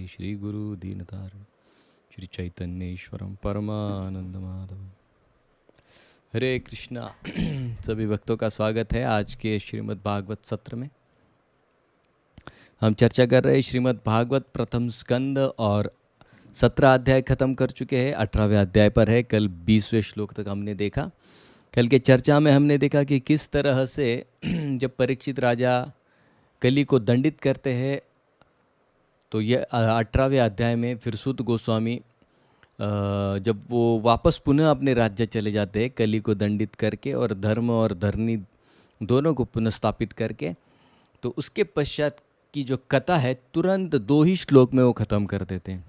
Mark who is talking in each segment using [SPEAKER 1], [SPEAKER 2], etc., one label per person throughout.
[SPEAKER 1] श्री गुरु दीनतार श्री चैतन्येश्वरम परमानंद माधव। हरे कृष्णा। सभी भक्तों का स्वागत है आज के श्रीमद् भागवत सत्र में। हम चर्चा कर रहे हैं श्रीमद् भागवत प्रथम स्कंद और 17 अध्याय खत्म कर चुके हैं। 18वें अध्याय पर है। कल 20वें श्लोक तक हमने देखा। कल के चर्चा में हमने देखा कि किस तरह से जब परीक्षित राजा कली को दंडित करते हैं तो ये 18वें अध्याय में फिर सूत गोस्वामी जब वो वापस पुनः अपने राज्य चले जाते हैं कली को दंडित करके और धर्म और धरनी दोनों को पुनः स्थापित करके, तो उसके पश्चात की जो कथा है तुरंत 2 ही श्लोक में वो ख़त्म कर देते हैं।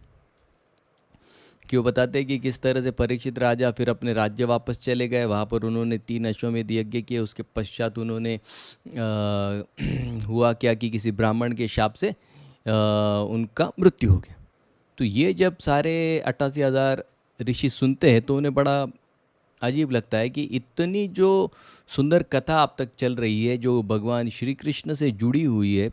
[SPEAKER 1] कि वो बताते हैं कि किस तरह से परीक्षित राजा फिर अपने राज्य वापस चले गए। वहाँ पर उन्होंने 3 अश्वमेध यज्ञ किए। उसके पश्चात उन्होंने हुआ क्या कि किसी ब्राह्मण के शाप से उनका मृत्यु हो गया। तो ये जब सारे 88,000 ऋषि सुनते हैं तो उन्हें बड़ा अजीब लगता है कि इतनी जो सुंदर कथा अब तक चल रही है जो भगवान श्री कृष्ण से जुड़ी हुई है,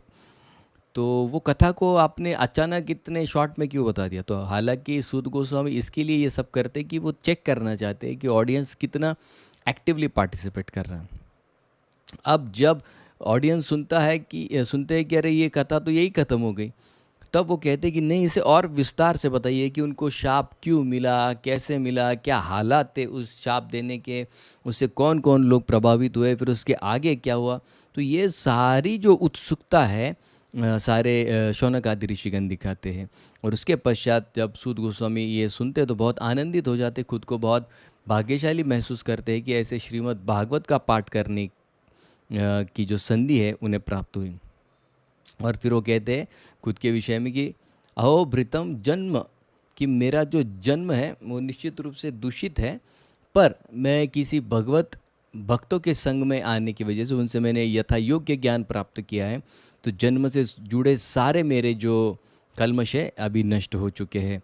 [SPEAKER 1] तो वो कथा को आपने अचानक इतने शॉर्ट में क्यों बता दिया। तो हालांकि सूत गोस्वामी इसके लिए ये सब करते हैं कि वो चेक करना चाहते हैं कि ऑडियंस कितना एक्टिवली पार्टिसिपेट कर रहा है। अब जब ऑडियंस सुनते हैं कि अरे ये कथा तो यही ख़त्म हो गई, तब वो कहते हैं कि नहीं, इसे और विस्तार से बताइए कि उनको शाप क्यों मिला, कैसे मिला, क्या हालात थे उस शाप देने के, उससे कौन कौन लोग प्रभावित हुए, फिर उसके आगे क्या हुआ। तो ये सारी जो उत्सुकता है सारे शौनक आदि ऋषिगण दिखाते हैं। और उसके पश्चात जब सूत गोस्वामी ये सुनते तो बहुत आनंदित हो जाते, खुद को बहुत भाग्यशाली महसूस करते हैं कि ऐसे श्रीमद् भागवत का पाठ करने की जो संधि है उन्हें प्राप्त हुई। और फिर वो कहते हैं खुद के विषय में कि अहो भृतम जन्म, कि मेरा जो जन्म है वो निश्चित रूप से दूषित है, पर मैं किसी भगवत भक्तों के संग में आने की वजह से उनसे मैंने यथा योग्य ज्ञान प्राप्त किया है। तो जन्म से जुड़े सारे मेरे जो कल्मश है अभी नष्ट हो चुके हैं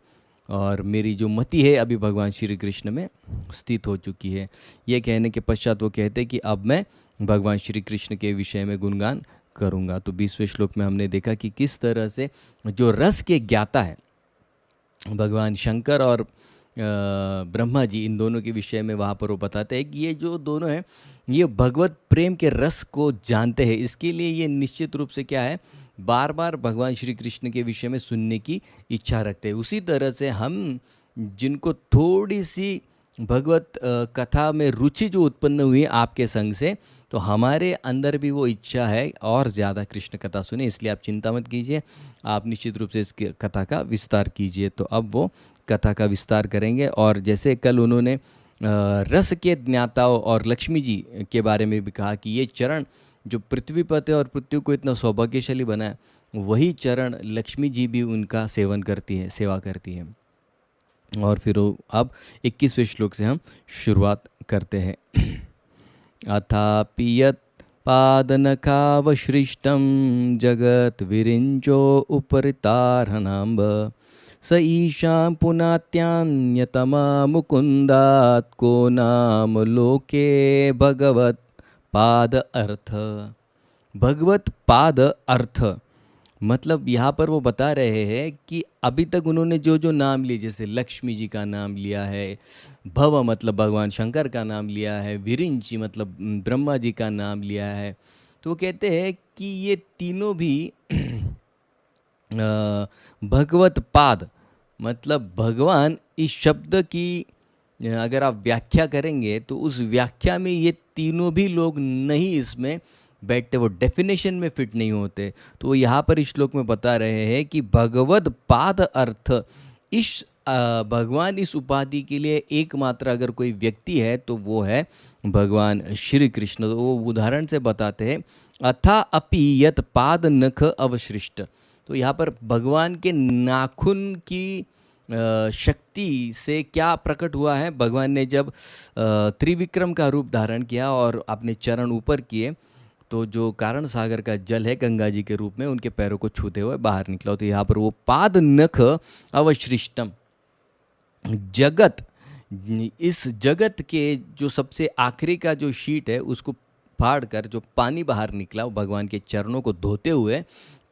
[SPEAKER 1] और मेरी जो मति है अभी भगवान श्री कृष्ण में स्थित हो चुकी है। ये कहने के पश्चात वो कहते हैं कि अब मैं भगवान श्री कृष्ण के विषय में गुणगान करूँगा। तो 20वें श्लोक में हमने देखा कि किस तरह से जो रस के ज्ञाता है भगवान शंकर और ब्रह्मा जी, इन दोनों के विषय में वहाँ पर वो बताते हैं कि ये जो दोनों हैं ये भगवत प्रेम के रस को जानते हैं। इसके लिए ये निश्चित रूप से क्या है, बार बार भगवान श्री कृष्ण के विषय में सुनने की इच्छा रखते हैं। उसी तरह से हम जिनको थोड़ी सी भगवत कथा में रुचि जो उत्पन्न हुई है आपके संग से, तो हमारे अंदर भी वो इच्छा है और ज़्यादा कृष्ण कथा सुने। इसलिए आप चिंता मत कीजिए, आप निश्चित रूप से इस कथा का विस्तार कीजिए। तो अब वो कथा का विस्तार करेंगे। और जैसे कल उन्होंने रस के ज्ञाताओं और लक्ष्मी जी के बारे में भी कहा कि ये चरण जो पृथ्वी पर है और पृथ्वी को इतना सौभाग्यशाली बनाए, वही चरण लक्ष्मी जी भी उनका सेवन करती है, सेवा करती है। और फिर अब 21वें श्लोक से हम शुरुआत करते हैं। अथापि यत् पादनखावसृष्टं जगत् विरिञ्चो उपरितार्हणाम्ब स ईशां पुनात्यान्यतमा मुकुन्दात् को नाम लोके भगवत पाद अर्थ। भगवत पाद अर्थ मतलब यहाँ पर वो बता रहे हैं कि अभी तक उन्होंने जो जो नाम लिए, जैसे लक्ष्मी जी का नाम लिया है, भव मतलब भगवान शंकर का नाम लिया है, विरिंची मतलब ब्रह्मा जी का नाम लिया है, तो वो कहते हैं कि ये तीनों भी भगवत पाद मतलब भगवान, इस शब्द की अगर आप व्याख्या करेंगे तो उस व्याख्या में ये तीनों भी लोग नहीं इसमें बैठते, वो डेफिनेशन में फिट नहीं होते। तो वो यहाँ पर इस श्लोक में बता रहे हैं कि भगवत पाद अर्थ, इस भगवान इस उपाधि के लिए एकमात्र अगर कोई व्यक्ति है तो वो है भगवान श्री कृष्ण। तो वो उदाहरण से बताते हैं अथा अपि यत पाद नख अवसृष्ट। तो यहाँ पर भगवान के नाखून की शक्ति से क्या प्रकट हुआ है, भगवान ने जब त्रिविक्रम का रूप धारण किया और अपने चरण ऊपर किए तो जो कारण सागर का जल है गंगा जी के रूप में उनके पैरों को छूते हुए बाहर निकला। तो यहाँ पर वो पाद नख अवसृष्टम, जगत, इस जगत के जो सबसे आखिरी का जो शीट है उसको फाड़ कर जो पानी बाहर निकला वो भगवान के चरणों को धोते हुए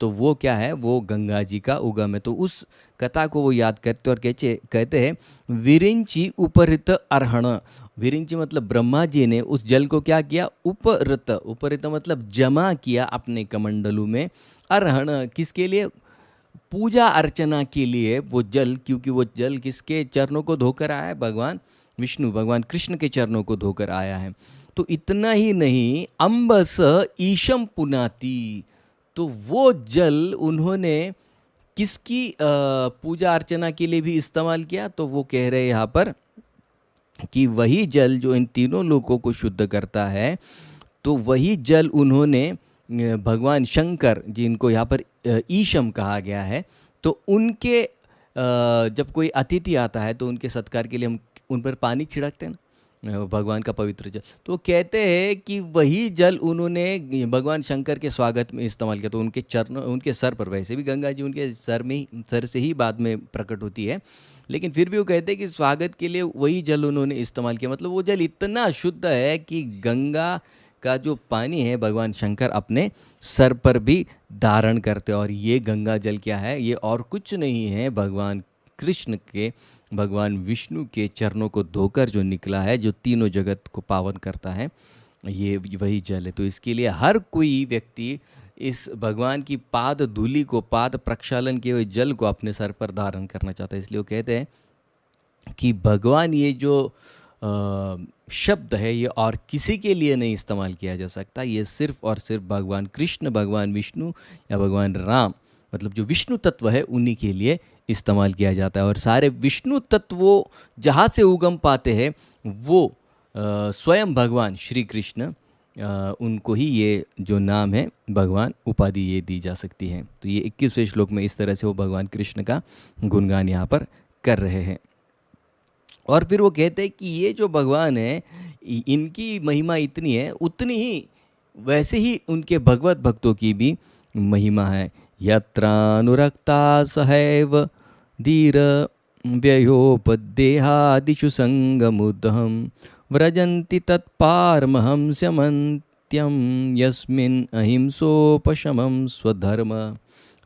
[SPEAKER 1] तो वो क्या है, वो गंगा जी का उगम है। तो उस कथा को वो याद करते और कहते हैं विरिंची उपरित अर्हण। विरिंची मतलब ब्रह्मा जी ने उस जल को क्या किया, उपरित, उपरित मतलब जमा किया अपने कमंडलू में। अर्हण किसके लिए, पूजा अर्चना के लिए वो जल, क्योंकि वो जल किसके चरणों को धोकर आया है, भगवान विष्णु, भगवान कृष्ण के चरणों को धोकर आया है। तो इतना ही नहीं, अम्बस ईशम पुनाति, तो वो जल उन्होंने किसकी पूजा अर्चना के लिए भी इस्तेमाल किया, तो वो कह रहे हैं यहाँ पर कि वही जल जो इन तीनों लोगों को शुद्ध करता है, तो वही जल उन्होंने भगवान शंकर, जिनको यहाँ पर ईशम कहा गया है, तो उनके जब कोई अतिथि आता है तो उनके सत्कार के लिए हम उन पर पानी छिड़कते हैं ना, भगवान का पवित्र जल। तो वो कहते हैं कि वही जल उन्होंने भगवान शंकर के स्वागत में इस्तेमाल किया। तो उनके चरण, उनके सर पर, वैसे भी गंगा जी उनके सर में ही, सर से ही बाद में प्रकट होती है, लेकिन फिर भी वो कहते हैं कि स्वागत के लिए वही जल उन्होंने इस्तेमाल किया। मतलब वो जल इतना शुद्ध है कि गंगा का जो पानी है भगवान शंकर अपने सर पर भी धारण करते हैं। और ये गंगा जल क्या है, ये और कुछ नहीं है, भगवान कृष्ण के, भगवान विष्णु के चरणों को धोकर जो निकला है, जो तीनों जगत को पावन करता है, ये वही जल है। तो इसके लिए हर कोई व्यक्ति इस भगवान की पाद धूलि को, पाद प्रक्षालन किए हुए जल को अपने सर पर धारण करना चाहता है। इसलिए वो कहते हैं कि भगवान, ये जो शब्द है, ये और किसी के लिए नहीं इस्तेमाल किया जा सकता, ये सिर्फ और सिर्फ भगवान कृष्ण, भगवान विष्णु या भगवान राम, मतलब जो विष्णु तत्व है, उन्हीं के लिए इस्तेमाल किया जाता है। और सारे विष्णु तत्व जहाँ से उगम पाते हैं, वो स्वयं भगवान श्री कृष्ण, उनको ही ये जो नाम है भगवान उपाधि ये दी जा सकती है। तो ये 21वें श्लोक में इस तरह से वो भगवान कृष्ण का गुणगान यहाँ पर कर रहे हैं। और फिर वो कहते हैं कि ये जो भगवान है, इनकी महिमा इतनी है, उतनी ही वैसे ही उनके भगवत भक्तों की भी महिमा है। यत्रानुरक्ता सहैव धीर व्ययोपदेहादिषु संगमुदहम व्रजन्ति तत्पारमहंस्यमन्त्यं यस्मिन् अहिंसोपशमं स्वधर्म।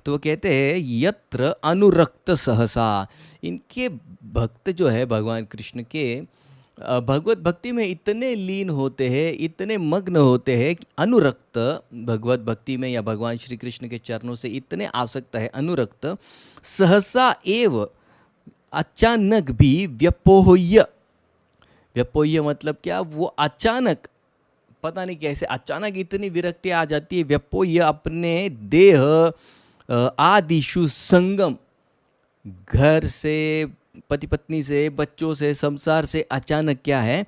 [SPEAKER 1] तो वो कहते हैं यत्र अनुरक्त सहसा, इनके भक्त जो है भगवान कृष्ण के, भगवत भक्ति में इतने लीन होते हैं, इतने मग्न होते हैं कि अनुरक्त, भगवत भक्ति में या भगवान श्री कृष्ण के चरणों से इतने आसक्त है, अनुरक्त, सहसा एव, अचानक भी, व्यपोह्य, व्यपोह्य मतलब क्या, वो अचानक, पता नहीं कैसे अचानक इतनी विरक्ति आ जाती है, व्यपोह्य अपने देह आदिशु संगम, घर से, पति पत्नी से, बच्चों से, संसार से अचानक क्या है,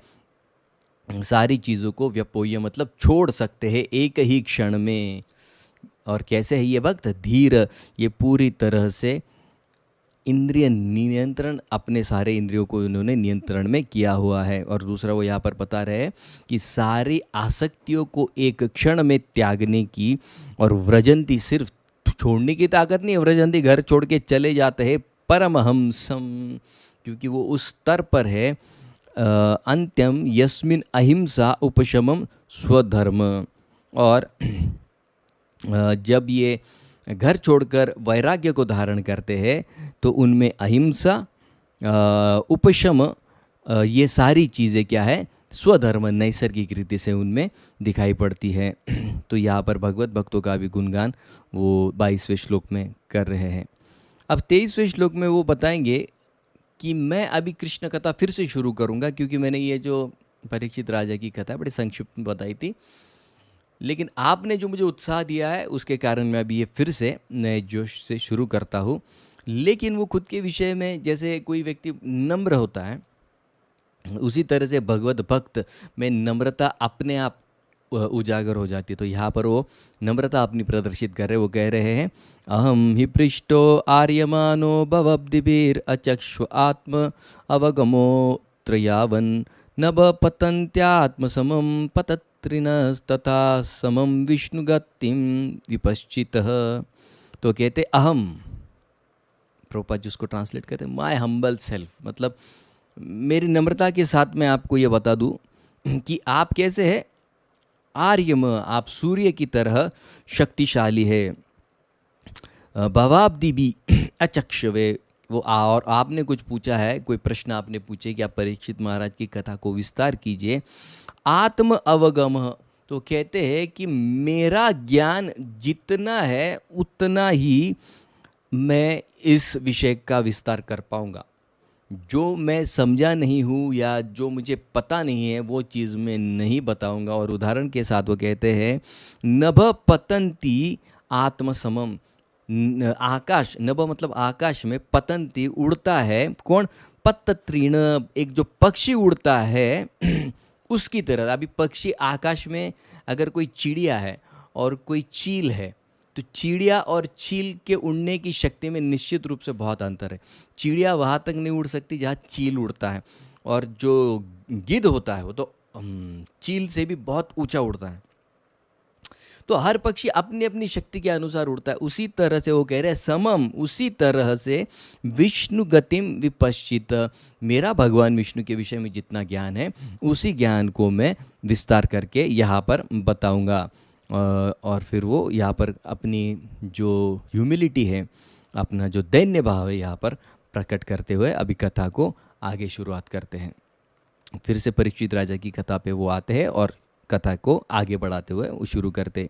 [SPEAKER 1] सारी चीज़ों को व्यपोह्य मतलब छोड़ सकते हैं एक ही क्षण में। और कैसे है ये भक्त, धीर, ये पूरी तरह से इंद्रिय नियंत्रण, अपने सारे इंद्रियों को उन्होंने नियंत्रण में किया हुआ है। और दूसरा वो यहाँ पर बता रहे हैं कि सारी आसक्तियों को एक क्षण में त्यागने की, और व्रजंती, सिर्फ छोड़ने की ताकत नहीं है, व्रजंती घर छोड़ के चले जाते हैं परमहंसम, क्योंकि वो उस स्तर पर है, अंत्यम यस्मिन अहिंसा उपशमम स्वधर्म। और जब ये घर छोड़कर वैराग्य को धारण करते हैं तो उनमें अहिंसा, उपशम, ये सारी चीज़ें क्या है, स्वधर्म, नैसर्गिक रीति से उनमें दिखाई पड़ती है। तो यहाँ पर भगवत भक्तों का भी गुणगान वो 22वें श्लोक में कर रहे हैं। अब 23वें श्लोक में वो बताएंगे कि मैं अभी कृष्ण कथा फिर से शुरू करूँगा, क्योंकि मैंने ये जो परीक्षित राजा की कथा बड़ी संक्षिप्त में बताई थी, लेकिन आपने जो मुझे उत्साह दिया है उसके कारण मैं अभी ये फिर से नए जोश से शुरू करता हूँ। लेकिन वो खुद के विषय में, जैसे कोई व्यक्ति नम्र होता है, उसी तरह से भगवत भक्त में नम्रता अपने आप उजागर हो जाती है। तो यहाँ पर वो नम्रता अपनी प्रदर्शित कर रहे, वो कह रहे हैं अहम ही पृष्ठो आर्यमानो भवब्दिभिर अचक्ष्व आत्म अवगमो त्रयावन नभ पतंत्यात्म समम पतत्रिनस्तथा समम विष्णुगतिम विपश्चितः। तो कहते अहम, प्रभुपाद जिसको ट्रांसलेट करते हैं माय हम्बल सेल्फ, मतलब मेरी नम्रता के साथ मैं आपको ये बता दूं कि आप कैसे हैं, आर्यम, आप सूर्य की तरह शक्तिशाली है, भवाब्दिबी अचक्षवे। वो और आपने कुछ पूछा है, कोई प्रश्न आपने पूछे कि आप परीक्षित महाराज की कथा को विस्तार कीजिए। आत्म अवगम, तो कहते हैं कि मेरा ज्ञान जितना है उतना ही मैं इस विषय का विस्तार कर पाऊंगा। जो मैं समझा नहीं हूँ या जो मुझे पता नहीं है वो चीज़ मैं नहीं बताऊंगा। और उदाहरण के साथ वो कहते हैं नभ पतंती आत्मसमम। आकाश, नभ मतलब आकाश में, पतंती उड़ता है, कौन? पतत्रीण, एक जो पक्षी उड़ता है उसकी तरह। अभी पक्षी आकाश में, अगर कोई चिड़िया है और कोई चील है, तो चिड़िया और चील के उड़ने की शक्ति में निश्चित रूप से बहुत अंतर है। चिड़िया वहाँ तक नहीं उड़ सकती जहाँ चील उड़ता है, और जो गिद्ध होता है वो तो चील से भी बहुत ऊंचा उड़ता है। तो हर पक्षी अपनी अपनी शक्ति के अनुसार उड़ता है। उसी तरह से वो कह रहे हैं समम, उसी तरह से विष्णु गतिम विपश्चित, मेरा भगवान विष्णु के विषय में जितना ज्ञान है उसी ज्ञान को मैं विस्तार करके यहाँ पर बताऊँगा। और फिर वो यहाँ पर अपनी जो ह्यूमिलिटी है, अपना जो दैन्य भाव है यहाँ पर प्रकट करते हुए अभी कथा को आगे शुरुआत करते हैं। फिर से परीक्षित राजा की कथा पे वो आते हैं और कथा को आगे बढ़ाते हुए वो शुरू करते।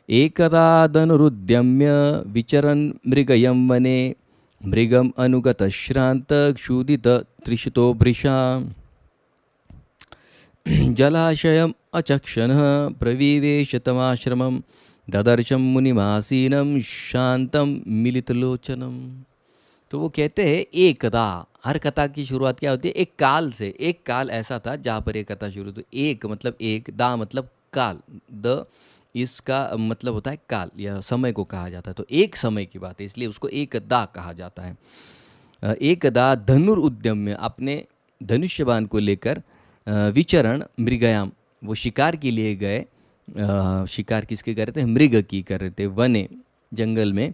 [SPEAKER 1] एकदा धनुरुद्यम्य विचरन् मृगयं वने, मृगम अनुगत श्रांत क्षुदित त्रिशतो भृशा, जलाशयम् अचक्षणः प्रविवेश तमाश्रमं, ददर्शं मुनिमासीनं शांतम मिलितलोचनम। तो वो कहते हैं एकदा, हर कथा की शुरुआत क्या होती है? एक काल से। एक काल ऐसा था जहाँ पर एक कथा शुरू हुई। एक मतलब एक, दा मतलब काल, द इसका मतलब होता है काल या समय को कहा जाता है। तो एक समय की बात है, इसलिए उसको एकदा कहा जाता है। एकदा धनुरुद्यम्य, अपने धनुष्यबाण को लेकर, विचरण मृगयाम, वो शिकार के लिए गए। शिकार किसके कर रहे थे? मृग की कर रहे थे। वने, जंगल में।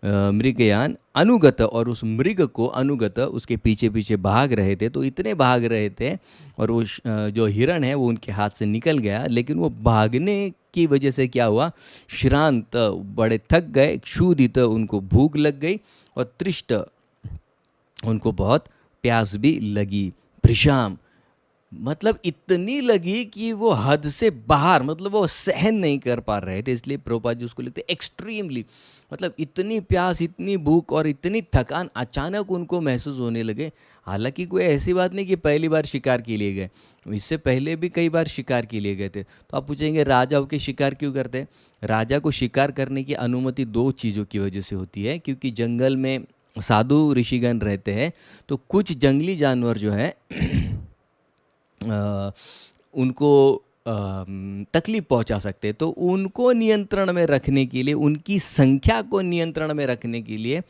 [SPEAKER 1] मृगयान अनुगत, और उस मृग को अनुगत, उसके पीछे पीछे भाग रहे थे। तो इतने भाग रहे थे और वो जो हिरण है वो उनके हाथ से निकल गया। लेकिन वो भागने की वजह से क्या हुआ? श्रांत, बड़े थक गए। क्षुधित, उनको भूख लग गई। और तृष्ट, उनको बहुत प्यास भी लगी। भृशाम, मतलब इतनी लगी कि वो हद से बाहर, मतलब वो सहन नहीं कर पा रहे थे। इसलिए प्रभुपाद जी उसको लिखते एक्सट्रीमली, मतलब इतनी प्यास, इतनी भूख और इतनी थकान अचानक उनको महसूस होने लगे। हालांकि कोई ऐसी बात नहीं कि पहली बार शिकार के लिए गए, इससे पहले भी कई बार शिकार के लिए गए थे। तो आप पूछेंगे राजा होके शिकार क्यों करते हैं? राजा को शिकार करने की अनुमति दो चीज़ों की वजह से होती है। क्योंकि जंगल में साधु ऋषिगण रहते हैं, तो कुछ जंगली जानवर जो है उनको तकलीफ पहुंचा सकते हैं। तो उनको नियंत्रण में रखने के लिए, उनकी संख्या को नियंत्रण में रखने के लिए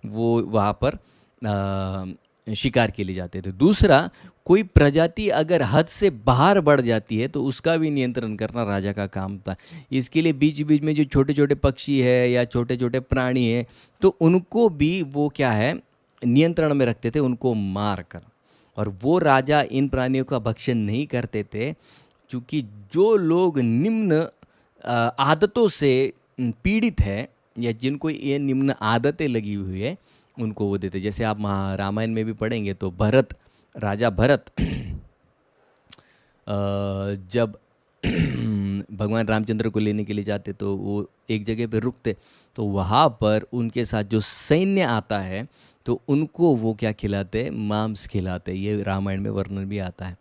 [SPEAKER 1] वो वहाँ पर शिकार के लिए जाते थे। दूसरा, कोई प्रजाति अगर हद से बाहर बढ़ जाती है तो उसका भी नियंत्रण करना राजा का काम था। इसके लिए बीच बीच में जो छोटे छोटे पक्षी है या छोटे छोटे प्राणी है, तो उनको भी वो क्या है, नियंत्रण में रखते थे, उनको मार कर। और वो राजा इन प्राणियों का भक्षण नहीं करते थे, क्योंकि जो लोग निम्न आदतों से पीड़ित हैं या जिनको ये निम्न आदतें लगी हुई है, उनको वो देते। जैसे आप रामायण में भी पढ़ेंगे तो भरत, राजा भरत जब भगवान रामचंद्र को लेने के लिए जाते तो वो एक जगह पे रुकते, तो वहाँ पर उनके साथ जो सैन्य आता है तो उनको वो क्या खिलाते? मांस खिलाते। ये रामायण में वर्णन भी आता है।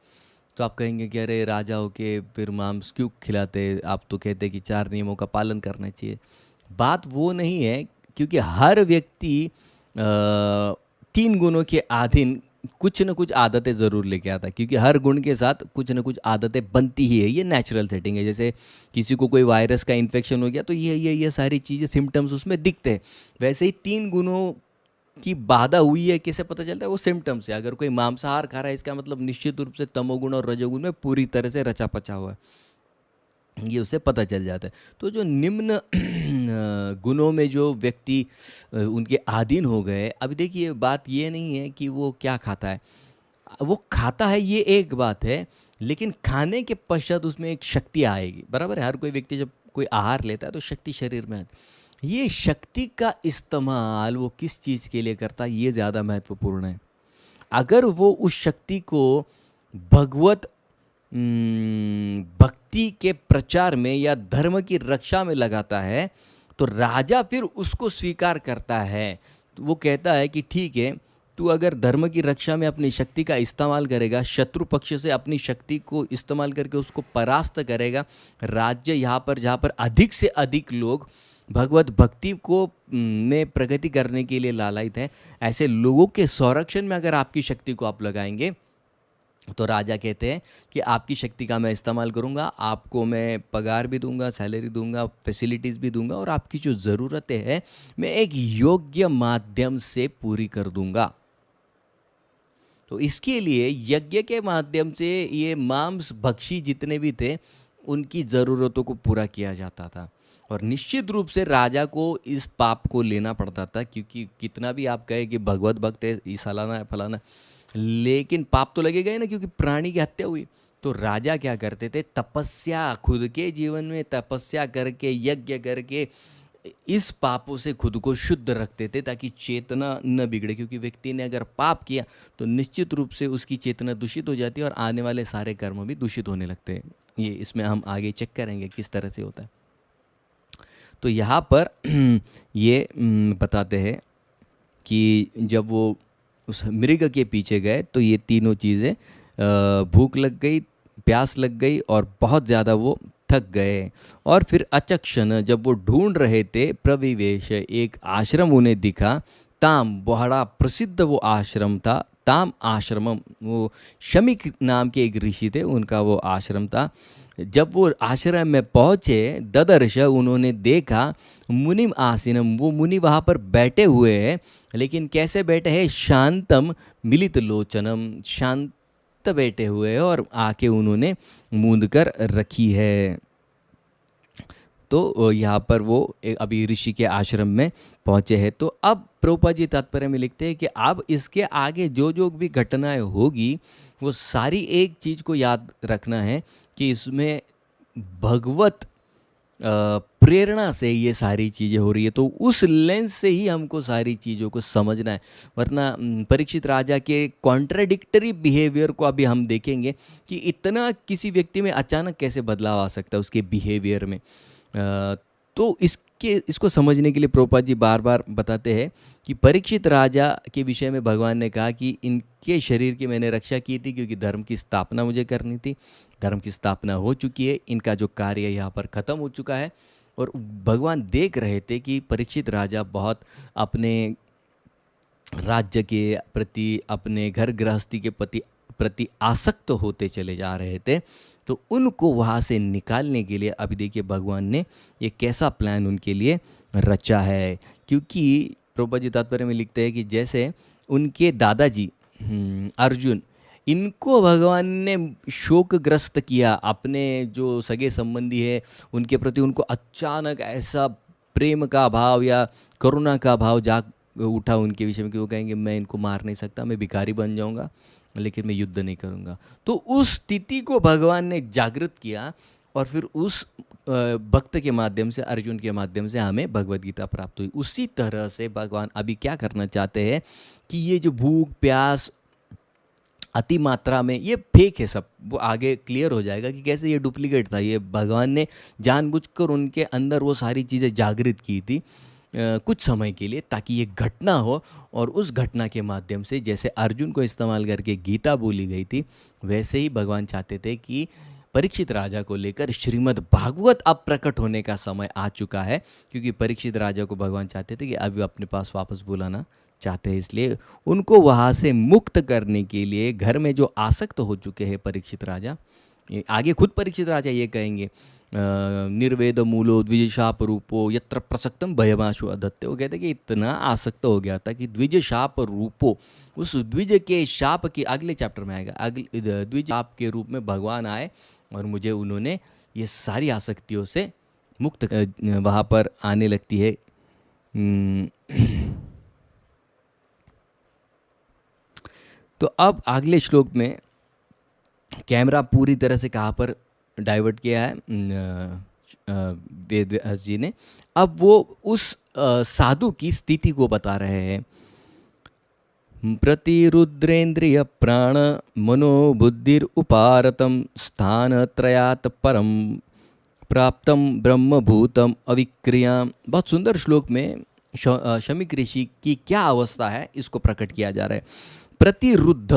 [SPEAKER 1] तो आप कहेंगे कि अरे राजा हो के फिर मांस क्यों खिलाते? आप तो कहते कि 4 नियमों का पालन करना चाहिए। बात वो नहीं है, क्योंकि हर व्यक्ति 3 गुणों के अधीन कुछ न कुछ आदतें ज़रूर लेके आता है, क्योंकि हर गुण के साथ कुछ न कुछ आदतें बनती ही है। ये नेचुरल सेटिंग है। जैसे किसी को कोई वायरस का इन्फेक्शन हो गया तो ये सारी चीज़ें, सिम्टम्स उसमें दिखते हैं। वैसे ही 3 गुणों की बाधा हुई है, किसे पता चलता है? वो सिम्टम्स है। अगर कोई मांसाहार खा रहा है, इसका मतलब निश्चित रूप से तमोगुण और रजोगुण में पूरी तरह से रचा पचा हुआ है, ये उससे पता चल जाता है। तो जो निम्न गुणों में जो व्यक्ति उनके अधीन हो गए, अभी देखिए बात ये नहीं है कि वो क्या खाता है, वो खाता है ये एक बात है, लेकिन खाने के पश्चात उसमें एक शक्ति आएगी। बराबर है, हर कोई व्यक्ति जब कोई आहार लेता है तो शक्ति शरीर में आती है। ये शक्ति का इस्तेमाल वो किस चीज़ के लिए करता है, ये ज़्यादा महत्वपूर्ण है। अगर वो उस शक्ति को भगवत भक्ति के प्रचार में या धर्म की रक्षा में लगाता है, तो राजा फिर उसको स्वीकार करता है। तो वो कहता है कि ठीक है, तू अगर धर्म की रक्षा में अपनी शक्ति का इस्तेमाल करेगा, शत्रु पक्ष से अपनी शक्ति को इस्तेमाल करके उसको परास्त करेगा, राज्य यहाँ पर जहाँ पर अधिक से अधिक लोग भगवत भक्ति को में प्रगति करने के लिए लालायित हैं, ऐसे लोगों के संरक्षण में अगर आपकी शक्ति को आप लगाएंगे, तो राजा कहते हैं कि आपकी शक्ति का मैं इस्तेमाल करूंगा, आपको मैं पगार भी दूंगा, सैलरी दूंगा, फैसिलिटीज़ भी दूंगा, और आपकी जो ज़रूरतें हैं मैं एक योग्य माध्यम से पूरी कर दूंगा। तो इसके लिए यज्ञ के माध्यम से ये मांस भक्षी जितने भी थे उनकी ज़रूरतों को पूरा किया जाता था। और निश्चित रूप से राजा को इस पाप को लेना पड़ता था, क्योंकि कितना भी आप कहे कि भगवत भक्त है, ये फलाना है फलाना, लेकिन पाप तो लगेगा ही ना, क्योंकि प्राणी की हत्या हुई। तो राजा क्या करते थे, तपस्या, खुद के जीवन में तपस्या करके, यज्ञ करके इस पापों से खुद को शुद्ध रखते थे, ताकि चेतना न बिगड़े। क्योंकि व्यक्ति ने अगर पाप किया तो निश्चित रूप से उसकी चेतना दूषित हो जाती है और आने वाले सारे कर्म भी दूषित होने लगते हैं। ये इसमें हम आगे चेक करेंगे किस तरह से होता है। तो यहाँ पर ये बताते हैं कि जब वो उस मृग के पीछे गए तो ये तीनों चीज़ें, भूख लग गई, प्यास लग गई और बहुत ज़्यादा वो थक गए। और फिर अचक्षण जब वो ढूंढ रहे थे, प्रविवेश, एक आश्रम उन्हें दिखा। ताम, बड़ा प्रसिद्ध वो आश्रम था, ताम आश्रमम, वो शमीक नाम के एक ऋषि थे, उनका वो आश्रम था। जब वो आश्रम में पहुँचे, ददर्श, उन्होंने देखा, मुनिम आसीनम, वो मुनि वहाँ पर बैठे हुए हैं, लेकिन कैसे बैठे हैं, शांतम मिलित लोचनम, शांत बैठे हुए हैं, और आके उन्होंने मूंद कर रखी है। तो यहाँ पर वो अभी ऋषि के आश्रम में पहुँचे हैं। तो अब प्रभुपाद जी तात्पर्य में लिखते हैं कि अब इसके आगे जो जो भी घटनाएं होगी, वो सारी एक चीज़ को याद रखना है कि इसमें भगवत प्रेरणा से ये सारी चीज़ें हो रही है। तो उस लेंस से ही हमको सारी चीज़ों को समझना है, वरना परीक्षित राजा के कॉन्ट्राडिक्टरी बिहेवियर को अभी हम देखेंगे कि इतना किसी व्यक्ति में अचानक कैसे बदलाव आ सकता है उसके बिहेवियर में। तो इसको समझने के लिए प्रभुपाद जी बार बार बताते हैं कि परीक्षित राजा के विषय में भगवान ने कहा कि इनके शरीर की मैंने रक्षा की थी, क्योंकि धर्म की स्थापना मुझे करनी थी। धर्म की स्थापना हो चुकी है, इनका जो कार्य यहाँ पर ख़त्म हो चुका है। और भगवान देख रहे थे कि परीक्षित राजा बहुत अपने राज्य के प्रति, अपने घर गृहस्थी के प्रति आसक्त होते चले जा रहे थे। तो उनको वहाँ से निकालने के लिए अभी देखिए भगवान ने ये कैसा प्लान उनके लिए रचा है। क्योंकि प्रभुपाद जी तात्पर्य में लिखते हैं कि जैसे उनके दादाजी अर्जुन, इनको भगवान ने शोकग्रस्त किया, अपने जो सगे संबंधी है उनके प्रति उनको अचानक ऐसा प्रेम का भाव या करुणा का भाव जाग उठा उनके विषय में कि वो कहेंगे मैं इनको मार नहीं सकता, मैं भिखारी बन जाऊंगा, लेकिन मैं युद्ध नहीं करूंगा। तो उस स्थिति को भगवान ने जागृत किया, और फिर उस भक्त के माध्यम से, अर्जुन के माध्यम से हमें भगवद गीता प्राप्त हुई। उसी तरह से भगवान अभी क्या करना चाहते हैं कि ये जो भूख प्यास अति मात्रा में, ये फेक है सब, वो आगे क्लियर हो जाएगा कि कैसे ये डुप्लीकेट था। ये भगवान ने जानबूझकर उनके अंदर वो सारी चीज़ें जागृत की थी कुछ समय के लिए, ताकि ये घटना हो। और उस घटना के माध्यम से जैसे अर्जुन को इस्तेमाल करके गीता बोली गई थी, वैसे ही भगवान चाहते थे कि परीक्षित राजा को लेकर श्रीमद् भागवत अब प्रकट होने का समय आ चुका है। क्योंकि परीक्षित राजा को भगवान चाहते थे कि अभी अपने पास वापस बुलाना चाहते हैं, इसलिए उनको वहाँ से मुक्त करने के लिए घर में जो आसक्त हो चुके हैं परीक्षित राजा, आगे खुद परीक्षित राजा ये कहेंगे, निर्वेद मूलो द्विजशाप रूपो यत्र प्रसक्तम भयमाशु अदत्ते, वो कहते कि इतना आसक्त हो गया था कि द्विजशाप रूपो, उस द्विज के शाप के अगले चैप्टर में आएगा, अगले द्विज शाप के रूप में भगवान आए और मुझे उन्होंने ये सारी आसक्तियों से मुक्त वहाँ पर आने लगती है। तो अब अगले श्लोक में कैमरा पूरी तरह से कहाँ पर डाइवर्ट किया है, वेद व्यास जी ने। अब वो उस साधु की स्थिति को बता रहे हैं। प्रतिरुद्रेन्द्रिय प्राण मनोबुद्धिर उपारतम स्थान त्रयात परम प्राप्तम ब्रह्मभूतम अविक्रिया। बहुत सुंदर श्लोक में शमीक ऋषि की क्या अवस्था है इसको प्रकट किया जा रहा है। प्रतिरुद्ध,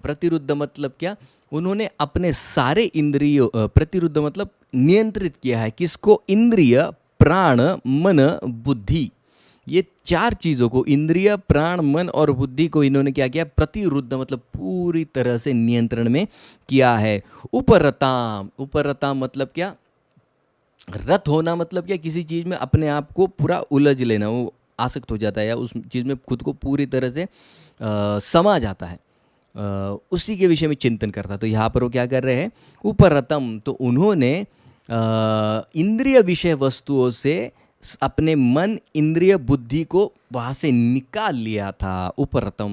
[SPEAKER 1] प्रतिरुद्ध मतलब क्या? उन्होंने अपने सारे इंद्रियों, प्रतिरुद्ध मतलब नियंत्रित किया है। किसको? इंद्रिय, प्राण, मन, बुद्धि। ये चार चीज़ों को, इंद्रिय, प्राण, मन और बुद्धि को इन्होंने क्या किया? प्रतिरुद्ध मतलब पूरी तरह से नियंत्रण में किया है। उपरताम, उपरताम मतलब क्या? रत होना मतलब क्या? किसी चीज़ में अपने आप को पूरा उलझ लेना, वो आसक्त हो जाता है या उस चीज़ में खुद को पूरी तरह से समा जाता है, उसी के विषय में चिंतन करता। तो यहाँ पर वो क्या कर रहे हैं? उपरतम, तो उन्होंने इंद्रिय विषय वस्तुओं से अपने मन, इंद्रिय, बुद्धि को वहाँ से निकाल लिया था। उपरतम,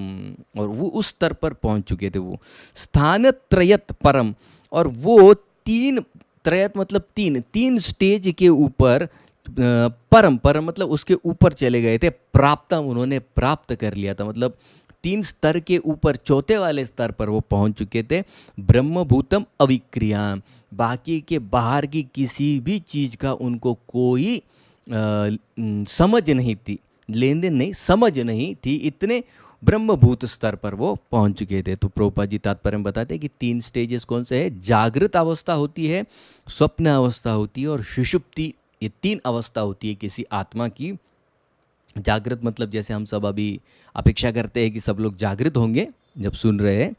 [SPEAKER 1] और वो उस स्तर पर पहुँच चुके थे। वो स्थान त्रयत परम, और वो तीन, त्रयत मतलब तीन, तीन स्टेज के ऊपर परम, परम मतलब उसके ऊपर चले गए थे। प्राप्तम, उन्होंने प्राप्त कर लिया था, मतलब तीन स्तर के ऊपर चौथे वाले स्तर पर वो पहुंच चुके थे। ब्रह्मभूतम अविक्रिया, बाकी के बाहर की किसी भी चीज का उनको कोई समझ नहीं थी, लेन देन नहीं, समझ नहीं थी, इतने ब्रह्मभूत स्तर पर वो पहुंच चुके थे। तो प्रभुपाद जी तात्पर्य में बताते हैं कि तीन स्टेजेस कौन से हैं? जागृत अवस्था होती है, स्वप्न अवस्था होती है और सुषुप्ति। ये तीन अवस्था होती है किसी आत्मा की। जागृत मतलब जैसे हम सब अभी अपेक्षा करते हैं कि सब लोग जागृत होंगे जब सुन रहे हैं।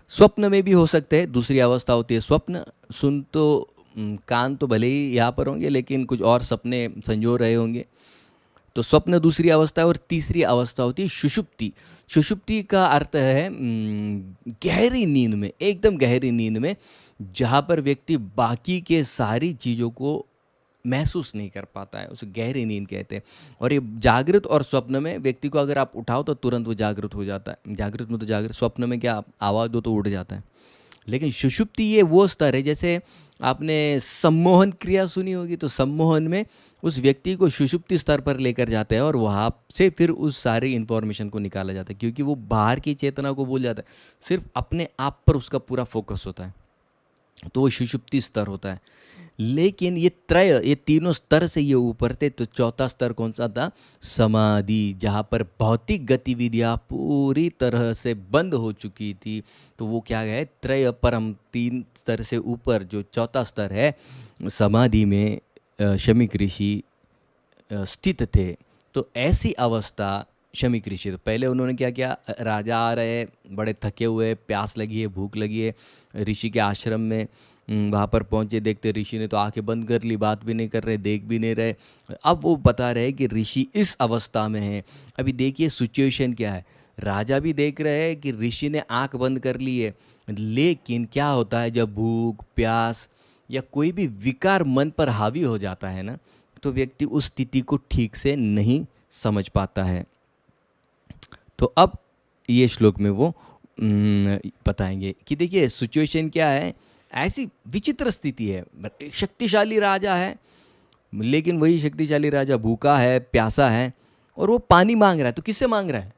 [SPEAKER 1] स्वप्न में भी हो सकते हैं, दूसरी अवस्था होती है स्वप्न। सुन तो कान तो भले ही यहाँ पर होंगे लेकिन कुछ और सपने संजो रहे होंगे, तो स्वप्न दूसरी अवस्था है। और तीसरी अवस्था होती है सुषुप्ति। सुषुप्ति का अर्थ है गहरी नींद में, एकदम गहरी नींद में, जहाँ पर व्यक्ति बाकी के सारी चीज़ों को महसूस नहीं कर पाता है, उसे गहरी नींद कहते हैं। और ये जागृत और स्वप्न में व्यक्ति को अगर आप उठाओ तो तुरंत वो जागृत हो जाता है। जागृत में तो जागृत, स्वप्न में क्या आप आवाज़ दो तो उड़ जाता है। लेकिन सुषुप्ति ये वो स्तर है, जैसे आपने सम्मोहन क्रिया सुनी होगी, तो सम्मोहन में उस व्यक्ति को सुषुप्ति स्तर पर लेकर जाते हैं और वहाँ से फिर उस सारी इन्फॉर्मेशन को निकाला जाता है, क्योंकि वो बाहर की चेतना को भूल जाता है, सिर्फ अपने आप पर उसका पूरा फोकस होता है, तो वो सुषुप्ति स्तर होता है। लेकिन ये त्रय, ये तीनों स्तर से ये ऊपर थे, तो चौथा स्तर कौन सा था? समाधि, जहाँ पर भौतिक गतिविधियाँ पूरी तरह से बंद हो चुकी थी। तो वो क्या है? त्रय परम, तीन स्तर से ऊपर जो चौथा स्तर है, समाधि में शमीक ऋषि स्थित थे। तो ऐसी अवस्था शमीक ऋषि, तो पहले उन्होंने क्या किया? राजा आ रहे, बड़े थके हुए, प्यास लगी है, भूख लगी है, ऋषि के आश्रम में वहाँ पर पहुँचे, देखते ऋषि ने तो आंखें बंद कर ली, बात भी नहीं कर रहे, देख भी नहीं रहे। अब वो बता रहे कि ऋषि इस अवस्था में है। अभी देखिए सिचुएशन क्या है, राजा भी देख रहे हैं कि ऋषि ने आंख बंद कर ली है, लेकिन क्या होता है जब भूख, प्यास या कोई भी विकार मन पर हावी हो जाता है ना, तो व्यक्ति उस स्थिति को ठीक से नहीं समझ पाता है। तो अब ये श्लोक में वो बताएंगे कि देखिए सिचुएशन क्या है। ऐसी विचित्र स्थिति है, शक्तिशाली राजा है, लेकिन वही शक्तिशाली राजा भूखा है, प्यासा है, और वो पानी मांग रहा है। तो किससे मांग रहा है?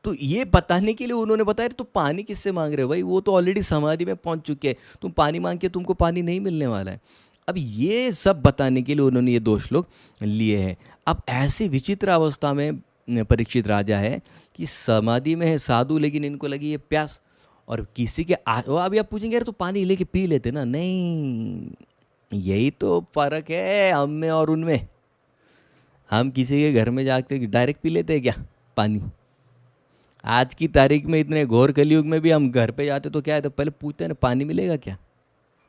[SPEAKER 1] तो ये बताने के लिए उन्होंने बताया तो पानी किससे मांग रहे हो भाई, वो तो ऑलरेडी समाधि में पहुंच चुके हैं, तुम पानी मांग के तुमको पानी नहीं मिलने वाला है। अब ये सब बताने के लिए उन्होंने ये दो श्लोक लिए हैं। अब ऐसे विचित्र अवस्था में परीक्षित राजा है कि समाधि में है साधु, लेकिन इनको लगी ये प्यास, और किसी के अभी आप पूछेंगे यार तो पानी लेके पी लेते ना, नहीं, यही तो फर्क है हम में और उनमें। हम किसी के घर में जाके डायरेक्ट पी लेते हैं क्या पानी? आज की तारीख में इतने घोर कलयुग में भी हम घर पे जाते तो क्या है, तो पहले पूछते हैं ना पानी मिलेगा क्या,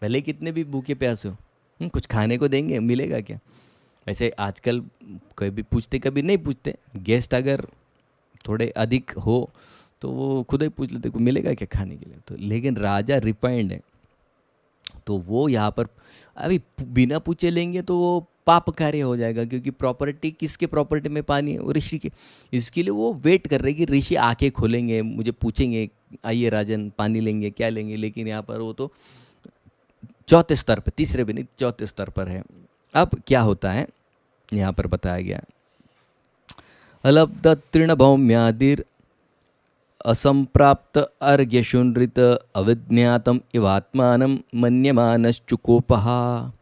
[SPEAKER 1] भले कितने भी भूखे प्यासे हो, कुछ खाने को देंगे, मिलेगा क्या। वैसे आजकल कभी पूछते कभी नहीं पूछते, गेस्ट अगर थोड़े अधिक हो तो वो खुद ही पूछ लेते को मिलेगा क्या खाने के लिए। तो लेकिन राजा रिफाइंड है, तो वो यहाँ पर अभी बिना पूछे लेंगे तो वो पाप कार्य हो जाएगा, क्योंकि प्रॉपर्टी किसके प्रॉपर्टी में पानी है? वो ऋषि के। इसके लिए वो वेट कर रहे कि ऋषि आके खोलेंगे, मुझे पूछेंगे आइए राजन पानी लेंगे क्या लेंगे, लेकिन यहाँ पर वो तो चौथे स्तर पर, तीसरे भी नहीं चौथे स्तर पर है। अब क्या होता है यहाँ पर बताया गया, अलब्ध तृणभौम्यादिर असंप्राप्त अर्घ्यशुनृत अविज्ञातम इवात्मानं मन्यमानश्चुकोपहा।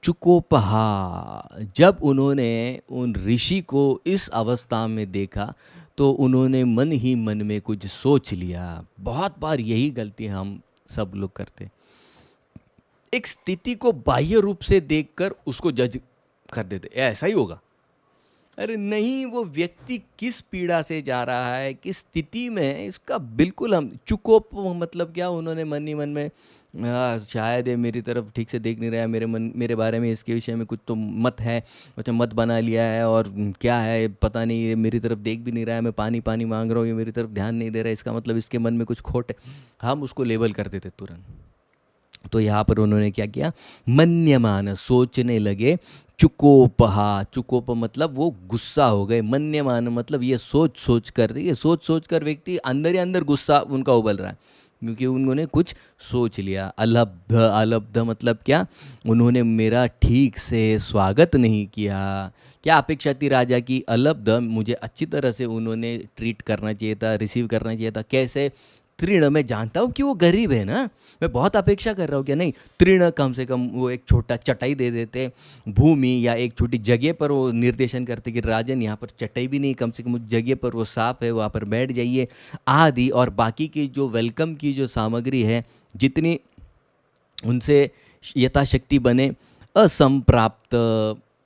[SPEAKER 1] चुकोपहा, जब उन्होंने उन ऋषि को इस अवस्था में देखा तो उन्होंने मन ही मन में कुछ सोच लिया। बहुत बार यही गलती हम सब लोग करते, एक स्थिति को बाह्य रूप से देखकर उसको जज कर देते, ऐसा ही होगा। अरे नहीं, वो व्यक्ति किस पीड़ा से जा रहा है, किस स्थिति में है, इसका बिल्कुल हम चुकोप मतलब क्या, उन्होंने मन ही मन में शायद ये मेरी तरफ ठीक से देख नहीं रहा है, मेरे बारे में इसके विषय में कुछ तो मत है, अच्छा मत बना लिया है, और क्या है पता नहीं, ये मेरी तरफ देख भी नहीं रहा है, मैं पानी पानी मांग रहा हूँ, ये मेरी तरफ ध्यान नहीं दे रहा है, इसका मतलब इसके मन में कुछ खोट है। हम उसको लेबल कर देते तुरंत। तो यहाँ पर उन्होंने क्या किया, मन्यमान, सोचने लगे, चुकोपहा, चुकोप मतलब वो गुस्सा हो गए, मन्यमान मतलब ये सोच सोच कर, ये सोच सोच कर व्यक्ति अंदर ही अंदर गुस्सा उनका उबल रहा है, क्योंकि उन्होंने कुछ सोच लिया। अलब्ध, अलब्ध मतलब क्या, उन्होंने मेरा ठीक से स्वागत नहीं किया। क्या अपेक्षा थी राजा की, अलब्ध, मुझे अच्छी तरह से उन्होंने ट्रीट करना चाहिए था, रिसीव करना चाहिए था। कैसे, तृण, मैं जानता हूँ कि वो गरीब है ना, मैं बहुत अपेक्षा कर रहा हूँ, क्या नहीं, तृण कम से कम वो एक छोटा चटाई दे देते, भूमि या एक छोटी जगह पर वो निर्देशन करते कि राजन यहाँ पर चटाई भी नहीं, कम से कम उस जगह पर वो साफ है, वहाँ पर बैठ जाइए आदि। और बाकी की जो वेलकम की जो सामग्री है, जितनी उनसे यथाशक्ति बने, असंप्राप्त,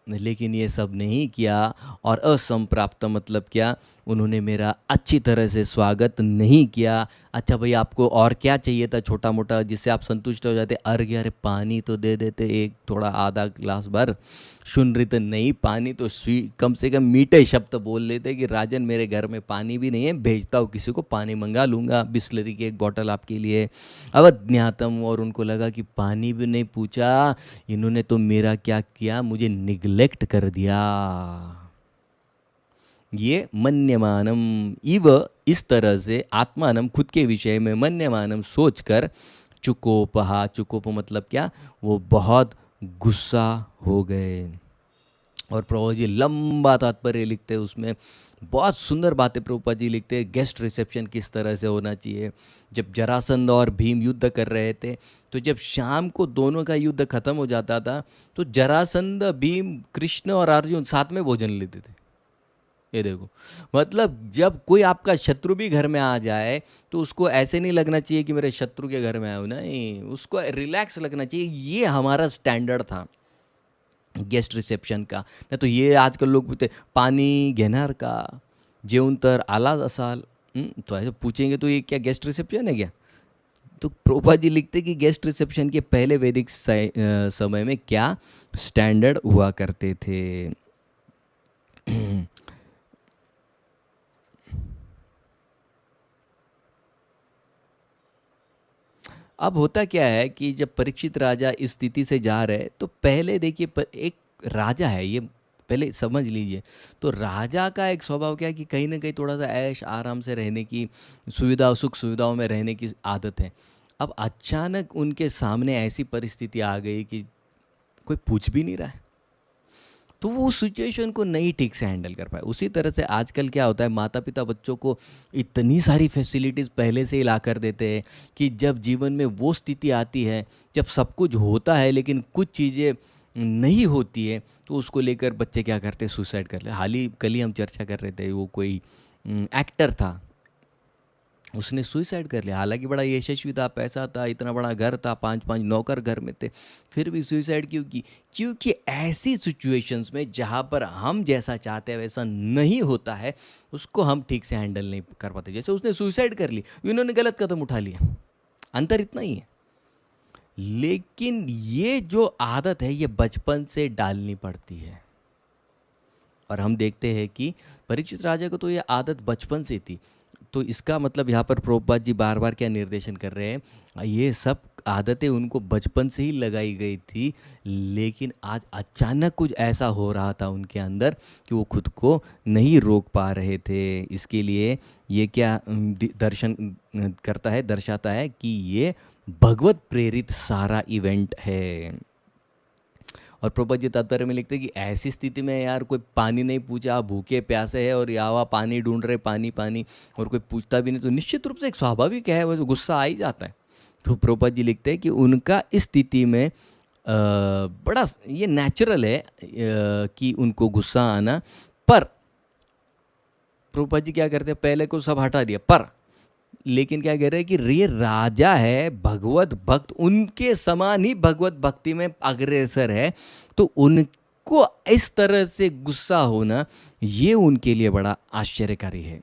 [SPEAKER 1] लेकिन ये सब नहीं किया। और असंप्राप्त मतलब क्या, उन्होंने मेरा अच्छी तरह से स्वागत नहीं किया। अच्छा भाई, आपको और क्या चाहिए था छोटा मोटा जिससे आप संतुष्ट हो जाते, अर्घ्य, अरे पानी तो दे देते, एक थोड़ा आधा ग्लास भर। शुनृत, नहीं पानी तो कम से कम मीठे शब्द बोल लेते कि राजन मेरे घर में पानी भी नहीं है, भेजता हूँ किसी को, पानी मंगा लूँगा, बिस्लरी की एक बॉटल आपके लिए। अवज्ञातम, और उनको लगा कि पानी भी नहीं पूछा, इन्होंने तो मेरा क्या किया, मुझे निग्लेक्ट कर दिया। ये मन्यमानम इव, इस तरह से आत्मानम, खुद के विषय में, मन्यमानम सोचकर, चुकोपहा, चुकोप मतलब क्या, वो बहुत गुस्सा हो गए। और प्रभुपाद जी लंबा तात्पर्य लिखते हैं उसमें, बहुत सुंदर बातें प्रभुपाद जी लिखते हैं, गेस्ट रिसेप्शन किस तरह से होना चाहिए। जब जरासंध और भीम युद्ध कर रहे थे, तो जब शाम को दोनों का युद्ध खत्म हो जाता था, तो जरासंध, भीम, कृष्ण और अर्जुन साथ में भोजन लेते थे। ये देखो, मतलब जब कोई आपका शत्रु भी घर में आ जाए तो उसको ऐसे नहीं लगना चाहिए कि मेरे शत्रु के घर में आया हूँ, नहीं, उसको रिलैक्स लगना चाहिए। ये हमारा स्टैंडर्ड था गेस्ट रिसेप्शन का। नहीं तो ये आजकल लोग पूछते पाणी घेणार का, जेवण तर आलाच असाल, तो ऐसे पूछेंगे तो ये क्या गेस्ट रिसेप्शन है क्या। तो प्रभुपाद जी लिखते कि गेस्ट रिसेप्शन के पहले वैदिक समय में क्या स्टैंडर्ड हुआ करते थे। अब होता क्या है कि जब परीक्षित राजा इस स्थिति से जा रहे, तो पहले देखिए, एक राजा है ये, पहले समझ लीजिए। तो राजा का एक स्वभाव क्या है कि कहीं ना कहीं थोड़ा सा ऐश आराम से रहने की, सुविधा सुख सुविधाओं में रहने की आदत है। अब अचानक उनके सामने ऐसी परिस्थिति आ गई कि कोई पूछ भी नहीं रहा है, तो वो सिचुएशन को नहीं ठीक से हैंडल कर पाए। उसी तरह से आजकल क्या होता है, माता पिता बच्चों को इतनी सारी फैसिलिटीज़ पहले से ही ला कर देते हैं कि जब जीवन में वो स्थिति आती है, जब सब कुछ होता है लेकिन कुछ चीज़ें नहीं होती है, तो उसको लेकर बच्चे क्या करते हैं, सुसाइड कर ले। कल ही हम चर्चा कर रहे थे, वो कोई एक्टर था, उसने सुसाइड कर लिया। हालांकि बड़ा यशस्वी था, पैसा था, इतना बड़ा घर था, 5-5 नौकर घर में थे, फिर भी सुसाइड क्यों की, क्योंकि ऐसी सिचुएशंस में जहाँ पर हम जैसा चाहते हैं वैसा नहीं होता है, उसको हम ठीक से हैंडल नहीं कर पाते। जैसे उसने सुसाइड कर ली, इन्होंने गलत कदम उठा लिया, अंतर इतना ही है। लेकिन ये जो आदत है, ये बचपन से डालनी पड़ती है। और हम देखते हैं कि परीक्षित राजा को तो ये आदत बचपन से थी। तो इसका मतलब यहाँ पर प्रभुपाद जी बार बार क्या निर्देशन कर रहे हैं, ये सब आदतें उनको बचपन से ही लगाई गई थी, लेकिन आज अचानक कुछ ऐसा हो रहा था उनके अंदर कि वो खुद को नहीं रोक पा रहे थे। इसके लिए ये क्या दर्शन करता है, दर्शाता है कि ये भगवत प्रेरित सारा इवेंट है। और प्रभुपाद जी तात्पर्य में लिखते हैं कि ऐसी स्थिति में यार कोई पानी नहीं पूछा, आप भूखे प्यासे है और यहाँ पानी ढूंढ रहे, पानी पानी, और कोई पूछता भी नहीं, तो निश्चित रूप से एक स्वाभाविक है, वो गुस्सा आ ही जाता है। तो प्रभुपाद जी लिखते हैं कि उनका इस स्थिति में बड़ा ये नेचुरल है कि उनको गुस्सा आना। पर प्रभुपाद जी क्या करते हैं, पहले को सब हटा दिया, पर लेकिन क्या कह रहे हैं कि ये राजा है, भगवत भक्त, उनके समान ही भगवत भक्ति में अग्रसर है, तो उनको इस तरह से गुस्सा होना ये उनके लिए बड़ा आश्चर्यकारी है।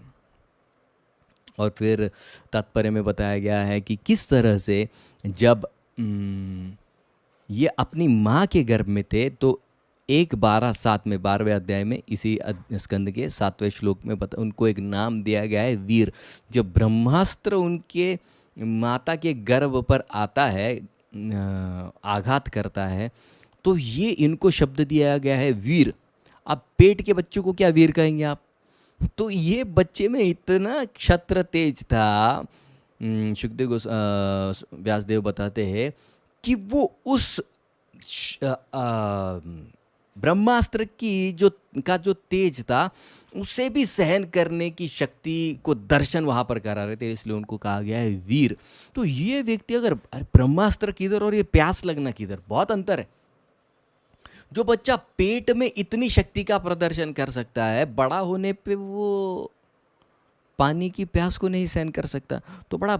[SPEAKER 1] और फिर तात्पर्य में बताया गया है कि किस तरह से जब ये अपनी माँ के गर्भ में थे, तो 1:12 में 12वें अध्याय में इसी स्कंद के 7वें श्लोक में उनको एक नाम दिया गया है, वीर। जब ब्रह्मास्त्र उनके माता के गर्भ पर आता है, आघात करता है, तो ये इनको शब्द दिया गया है वीर। अब पेट के बच्चों को क्या वीर कहेंगे आप? तो ये बच्चे में इतना क्षत्र तेज था, सुखदेव व्यासदेव बताते हैं कि वो उस ब्रह्मास्त्र की जो तेज था, उसे भी सहन करने की शक्ति को दर्शन वहां पर करा रहे थे, इसलिए उनको कहा गया है वीर। तो ये व्यक्ति अगर ब्रह्मास्त्र किधर और ये प्यास लगना किधर, बहुत अंतर है। जो बच्चा पेट में इतनी शक्ति का प्रदर्शन कर सकता है, बड़ा होने पे वो पानी की प्यास को नहीं सहन कर सकता, तो बड़ा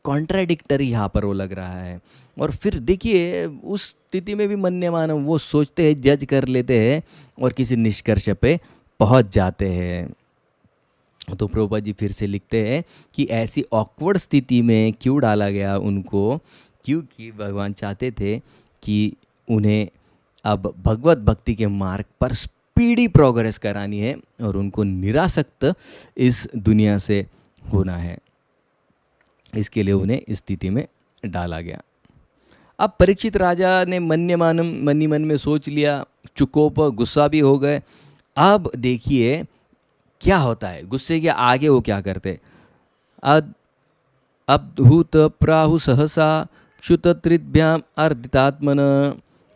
[SPEAKER 1] कॉन्ट्राडिक्टरी यहाँ पर वो लग रहा है। और फिर देखिए उस स्थिति में भी मन्य मानव वो सोचते हैं, जज कर लेते हैं और किसी निष्कर्ष पे पहुँच जाते हैं। तो प्रभुपाद जी फिर से लिखते हैं कि ऐसी ऑकवर्ड स्थिति में क्यों डाला गया उनको, क्योंकि भगवान चाहते थे कि उन्हें अब भगवत भक्ति के मार्ग पर स्पीडी प्रोग्रेस करानी है और उनको निरासक्त इस दुनिया से होना है। इसके लिए उन्हें इस स्थिति में डाला गया। अब परीक्षित राजा ने मनी मन में सोच लिया, चुकोप गुस्सा भी हो गए। अब देखिए क्या होता है, गुस्से के आगे वो क्या करते। अद्भुत प्राहु सहसा क्षुतत्रिभ्याम अर्दितात्मन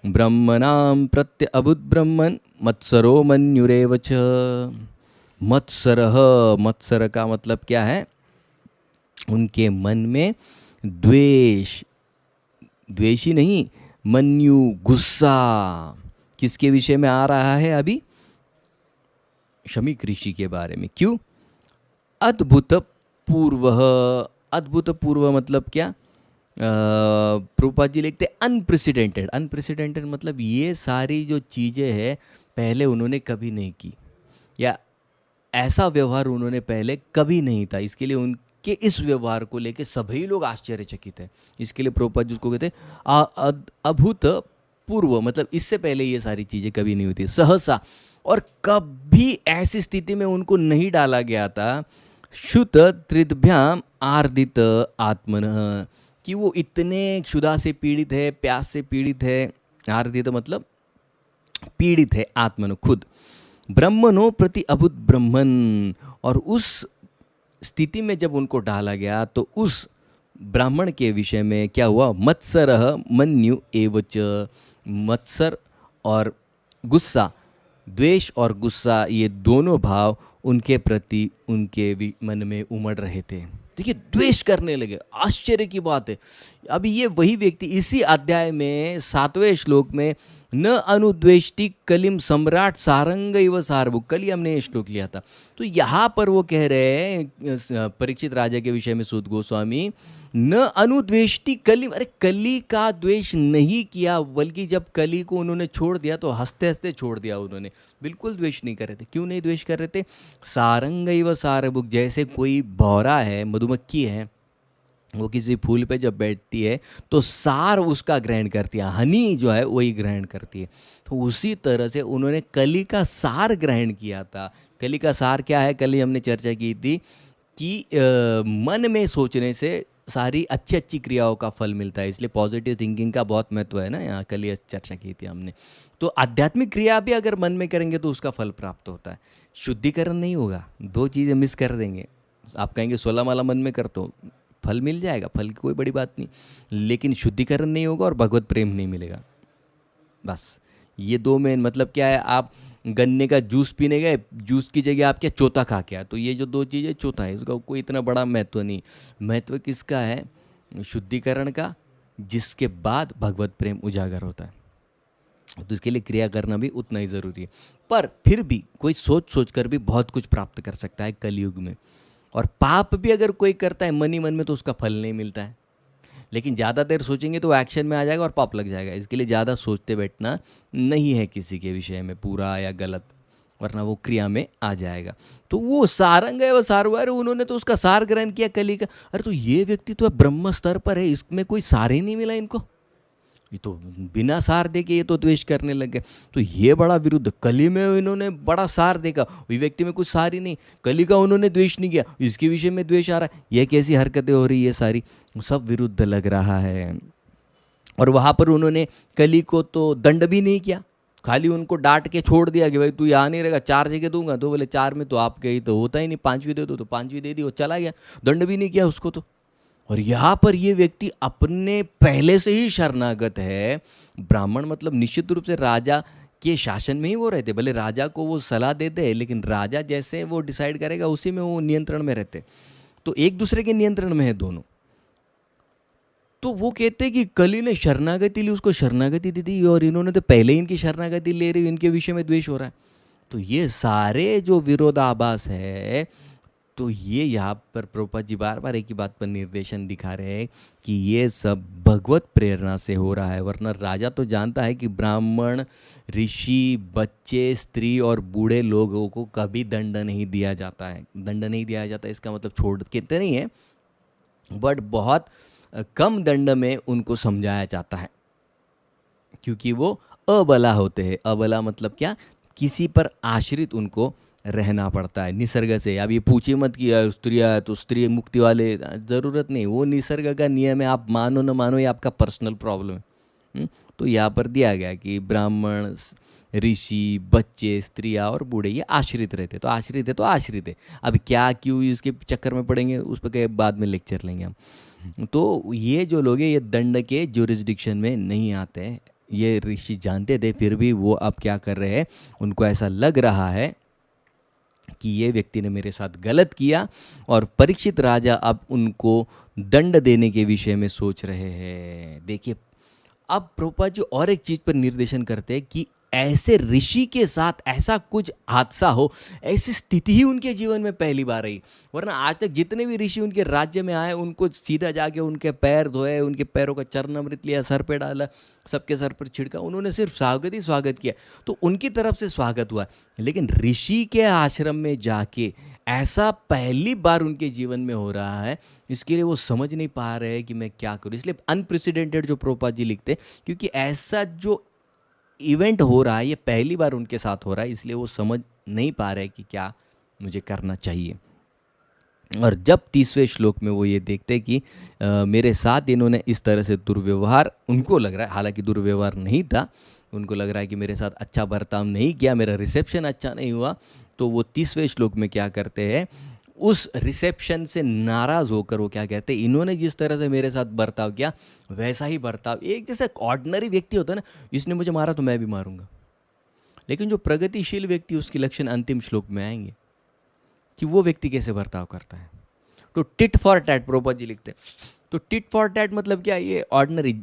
[SPEAKER 1] ब्रह्मणाम प्रत्य अभुत ब्रह्मन मत्सरो मन्युरेव च। मत्सरः, मत्सर का मतलब क्या है, उनके मन में द्वेष, द्वेषी नहीं, मन्यु गुस्सा किसके विषय में आ रहा है अभी, शमीक ऋषि के बारे में। क्यों? अद्भुत पूर्व, अद्भुत पूर्व मतलब क्या, प्रभुपाद जी लिखते अनप्रेसिडेंटेड। अनप्रेसिडेंटेड मतलब ये सारी जो चीज़ें हैं पहले उन्होंने कभी नहीं की, या ऐसा व्यवहार उन्होंने पहले कभी नहीं था, इसके लिए उनके इस व्यवहार को लेके सभी लोग आश्चर्यचकित हैं। इसके लिए प्रभुपाद जी उसको कहते अभूत पूर्व, मतलब इससे पहले ये सारी चीज़ें कभी नहीं हुई थी, सहसा, और कभी ऐसी स्थिति में उनको नहीं डाला गया था। शुत त्रिभ्याम आर्दित आत्मन, कि वो इतने क्षुधा से पीड़ित है, प्यास से पीड़ित है, आर्दित मतलब पीड़ित है, आत्मन खुद, ब्रह्मनो प्रति अभुत ब्रह्मन, और उस स्थिति में जब उनको डाला गया तो उस ब्राह्मण के विषय में क्या हुआ, मत्सरः मन्यु एवच, मत्सर और गुस्सा, द्वेष और गुस्सा, ये दोनों भाव उनके प्रति उनके मन में उमड़ रहे थे। देखिए द्वेष करने लगे, आश्चर्य की बात है। अभी ये वही व्यक्ति इसी अध्याय में 7वें श्लोक में न अनुद्वेष्टि कलिम सम्राट सारंग इव सारभुक, कल ही हमने ये श्लोक लिया था। तो यहाँ पर वो कह रहे हैं परीक्षित राजा के विषय में सूत गोस्वामी, न अनुद्वेष्टि कलिम, अरे कली का द्वेष नहीं किया, बल्कि जब कली को उन्होंने छोड़ दिया तो हंसते हंसते छोड़ दिया उन्होंने, बिल्कुल द्वेष नहीं कर रहे थे। क्यों नहीं द्वेष कर रहे थे? सारंग इव सारभुक, जैसे कोई भौरा है, मधुमक्खी है, वो किसी फूल पे जब बैठती है तो सार उसका ग्रहण करती है, हनी जो है वही ग्रहण करती है। तो उसी तरह से उन्होंने कली का सार ग्रहण किया था। कली का सार क्या है, कल ही हमने चर्चा की थी कि मन में सोचने से सारी अच्छी अच्छी क्रियाओं का फल मिलता है, इसलिए पॉजिटिव थिंकिंग का बहुत महत्व है ना, यहाँ कल ही चर्चा की थी हमने। तो आध्यात्मिक क्रिया भी अगर मन में करेंगे तो उसका फल प्राप्त होता है, शुद्धिकरण नहीं होगा। दो चीज़ें मिस कर देंगे, आप कहेंगे 16 माला मन में करते हो, फल मिल जाएगा, फल की कोई बड़ी बात नहीं, लेकिन शुद्धिकरण नहीं होगा और भगवत प्रेम नहीं मिलेगा। बस ये दो मेन मतलब क्या है, आप गन्ने का जूस पीने गए, जूस की जगह आप क्या चोथा खा के आए, तो ये जो दो चीज़ें, चौथा है, इसका कोई इतना बड़ा महत्व नहीं। महत्व किसका है? शुद्धिकरण का, जिसके बाद भगवत प्रेम उजागर होता है। तो इसके लिए क्रिया करना भी उतना ही ज़रूरी है। पर फिर भी कोई सोच सोच कर भी बहुत कुछ प्राप्त कर सकता है कलयुग में। और पाप भी अगर कोई करता है मन ही मन में तो उसका फल नहीं मिलता है, लेकिन ज़्यादा देर सोचेंगे तो एक्शन में आ जाएगा और पाप लग जाएगा। इसके लिए ज़्यादा सोचते बैठना नहीं है किसी के विषय में, पूरा या गलत, वरना वो क्रिया में आ जाएगा। तो वो सारंग है, वो सारवार, उन्होंने तो उसका सार ग्रहण किया कली का। अरे तो ये व्यक्ति तो ब्रह्म स्तर पर है, इसमें कोई सार ही नहीं मिला इनको, ये तो बिना सार देके ये तो द्वेष करने लग गए। तो ये बड़ा विरुद्ध, कली में इन्होंने बड़ा सार देखा, वही व्यक्ति में कुछ सार ही नहीं, कली का उन्होंने द्वेष नहीं किया, इसके विषय में द्वेष आ रहा है। ये कैसी हरकतें हो रही है सारी, सब विरुद्ध लग रहा है। और वहाँ पर उन्होंने कली को तो दंड भी नहीं किया, खाली उनको डांट के छोड़ दिया कि भाई तू यहाँ नहीं रहेगा, 4 जगह दूंगा। तो बोले 4 में तो आपके ही तो होता ही नहीं, 5वीं दे दो, तो 5वीं दे दी, वो चला गया, दंड भी नहीं किया उसको तो। और यहाँ पर ये व्यक्ति अपने पहले से ही शरणागत है। ब्राह्मण मतलब निश्चित रूप से राजा के शासन में ही वो रहते, भले राजा को वो सलाह देते हैं, लेकिन राजा जैसे वो डिसाइड करेगा उसी में वो नियंत्रण में रहते, तो एक दूसरे के नियंत्रण में है दोनों। तो वो कहते हैं कि कली ने शरणागति ली, उसको शरणागति दी थी, और इन्होंने तो पहले ही इनकी शरणागति ले रही, इनके विषय में द्वेष हो रहा है। तो ये सारे जो विरोधाभास है, तो ये यहाँ पर प्रभुपाद जी बार बार एक ही बात पर निर्देशन दिखा रहे हैं कि ये सब भगवत प्रेरणा से हो रहा है। वरना राजा तो जानता है कि ब्राह्मण, ऋषि, बच्चे, स्त्री और बूढ़े लोगों को कभी दंड नहीं दिया जाता है। दंड नहीं दिया जाता इसका मतलब छोड़ के नहीं है, बट बहुत कम दंड में उनको समझाया जाता है, क्योंकि वो अबला होते हैं। अबला मतलब क्या? किसी पर आश्रित उनको रहना पड़ता है निसर्ग से। अब ये पूछे मत कि स्त्रियाँ तो स्त्री मुक्ति वाले, ज़रूरत नहीं, वो निसर्ग का नियम है, आप मानो न मानो, ये आपका पर्सनल प्रॉब्लम है। तो यहाँ पर दिया गया कि ब्राह्मण, ऋषि, बच्चे, स्त्रियाँ और बूढ़े ये आश्रित रहते, तो आश्रित है तो आश्रित है। अब क्या क्यों इसके चक्कर में पड़ेंगे, उस पर बाद में लेक्चर लेंगे हम। तो ये जो लोग हैं ये दंड के जुरिस्डिक्शन में नहीं आते हैं। ये ऋषि जानते थे, फिर भी वो अब क्या कर रहे हैं, उनको ऐसा लग रहा है कि ये व्यक्ति ने मेरे साथ गलत किया, और परीक्षित राजा अब उनको दंड देने के विषय में सोच रहे हैं। देखिए, अब प्रभुपाद जी और एक चीज़ पर निर्देशन करते हैं कि ऐसे ऋषि के साथ ऐसा कुछ हादसा हो, ऐसी स्थिति ही उनके जीवन में पहली बार आई। वरना आज तक जितने भी ऋषि उनके राज्य में आए, उनको सीधा जाके उनके पैर धोए, उनके पैरों का चरणामृत लिया, सर पे डाला, सबके सर पर छिड़का, उन्होंने सिर्फ स्वागत ही स्वागत किया, तो उनकी तरफ से स्वागत हुआ। लेकिन ऋषि के आश्रम में जाके ऐसा पहली बार उनके जीवन में हो रहा है, इसके लिए वो समझ नहीं पा रहे हैं कि मैं क्या करूँ। इसलिए अनप्रेसिडेंटेड जो प्रभुपाद जी लिखते, क्योंकि ऐसा जो इवेंट हो रहा है ये पहली बार उनके साथ हो रहा है, इसलिए वो समझ नहीं पा रहे कि क्या मुझे करना चाहिए। और जब 30वें श्लोक में वो ये देखते कि मेरे साथ इन्होंने इस तरह से दुर्व्यवहार, उनको लग रहा है, हालांकि दुर्व्यवहार नहीं था, उनको लग रहा है कि मेरे साथ अच्छा बर्ताव नहीं किया, मेरा रिसेप्शन अच्छा नहीं हुआ, तो वो 30वें श्लोक में क्या करते हैं, उस रिसेप्शन से नाराज़ होकर वो क्या कहते हैं, इन्होंने जिस तरह से मेरे साथ बर्ताव किया वैसा ही बर्ताव, एक जैसे ऑर्डिनरी व्यक्ति होता है ना, इसने मुझे मारा तो मैं भी मारूंगा। लेकिन जो प्रगतिशील व्यक्ति, उसके लक्षण अंतिम श्लोक में आएंगे कि वो व्यक्ति कैसे बर्ताव करता है। तो tit for tat Prabhupada ji लिखते हैं। तो टिट फॉर टैट मतलब क्या? ये ऑर्डिनरी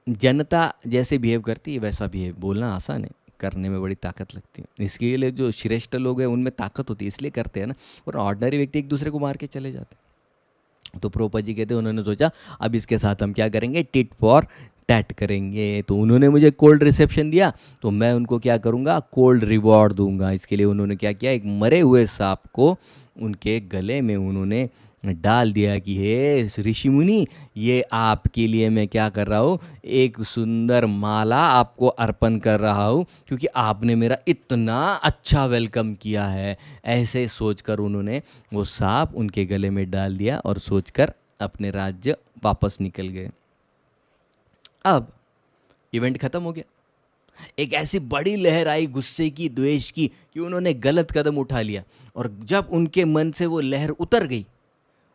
[SPEAKER 1] जनता जैसे बिहेव करती है वैसा बिहेव। बोलना आसान है, करने में बड़ी ताकत लगती है। इसके लिए जो श्रेष्ठ लोग हैं उनमें ताकत होती है, इसलिए करते हैं ना, और ऑर्डिनरी व्यक्ति एक दूसरे को मार के चले जाते हैं। तो प्रभुपाद जी कहते हैं, उन्होंने सोचा अब इसके साथ हम क्या करेंगे, टिट फॉर टैट करेंगे। तो उन्होंने मुझे कोल्ड रिसेप्शन दिया, तो मैं उनको क्या करूँगा, कोल्ड रिवॉर्ड दूंगा। इसके लिए उन्होंने क्या किया, एक मरे हुए सांप को उनके गले में उन्होंने डाल दिया कि हे ऋषि मुनि, ये आपके लिए मैं क्या कर रहा हूँ, एक सुंदर माला आपको अर्पण कर रहा हूँ, क्योंकि आपने मेरा इतना अच्छा वेलकम किया है। ऐसे सोचकर उन्होंने वो सांप उनके गले में डाल दिया और सोचकर अपने राज्य वापस निकल गए। अब इवेंट खत्म हो गया। एक ऐसी बड़ी लहर आई गुस्से की, द्वेष की, कि उन्होंने गलत कदम उठा लिया, और जब उनके मन से वो लहर उतर गई,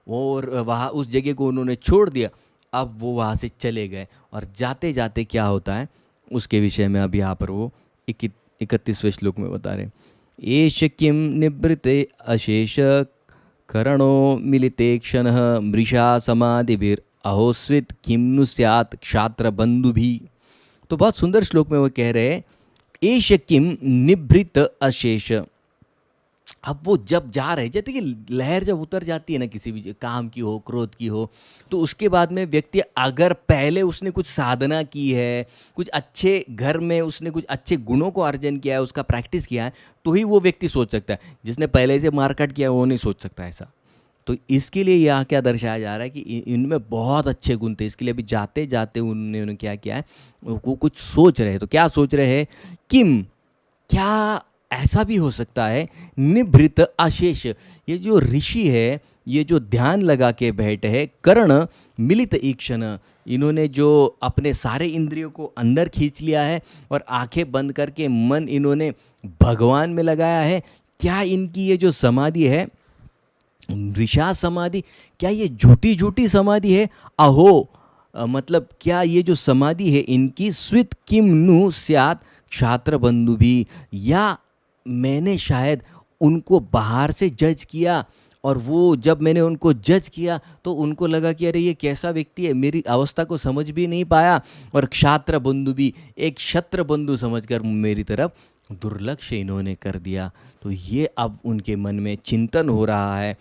[SPEAKER 1] और वहाँ उस जगह को उन्होंने छोड़ दिया। अब वो वहाँ से चले गए और जाते जाते क्या होता है उसके विषय में अब यहाँ पर वो 31वें श्लोक में बता रहे हैं। एष किम निवृते अशेष करणो मिलिते क्षणः मृषा समाधिभिर अहोस्वित किम नु स्यात् क्षात्र बंधु भी। तो बहुत सुंदर श्लोक में वो कह रहे हैं एष किम निभृत अशेष। अब वो जब जा रहे, जैसे कि लहर जब उतर जाती है ना किसी भी काम की हो, क्रोध की हो, तो उसके बाद में व्यक्ति अगर पहले उसने कुछ साधना की है, कुछ अच्छे घर में उसने कुछ अच्छे गुणों को अर्जन किया है, उसका प्रैक्टिस किया है, तो ही वो व्यक्ति सोच सकता है। जिसने पहले से मारकाट किया वो नहीं सोच सकता ऐसा। तो इसके लिए यहाँ क्या दर्शाया जा रहा है कि इनमें बहुत अच्छे गुण थे, इसके लिए अभी जाते जाते उन्होंने क्या किया है, वो कुछ सोच रहे हैं। तो क्या सोच रहे हैं, किम, क्या ऐसा भी हो सकता है, निभृत अशेष, ये जो ऋषि है, ये जो ध्यान लगा के बैठे हैं, कर्ण मिलित ईक्षण, इन्होंने जो अपने सारे इंद्रियों को अंदर खींच लिया है और आंखें बंद करके मन इन्होंने भगवान में लगाया है, क्या इनकी ये जो समाधि है ऋषा समाधि, क्या ये झूठी झूठी समाधि है? अहो, मतलब क्या ये जो समाधि है इनकी स्वित किम नु स्यात् क्षात्र बंधु भी, या मैंने शायद उनको बाहर से जज किया और वो जब मैंने उनको जज किया तो उनको लगा कि अरे ये कैसा व्यक्ति है, मेरी अवस्था को समझ भी नहीं पाया, और क्षात्र बंधु भी, एक क्षत्र बंधु समझकर मेरी तरफ दुर्लक्ष्य इन्होंने कर दिया। तो ये अब उनके मन में चिंतन हो रहा है।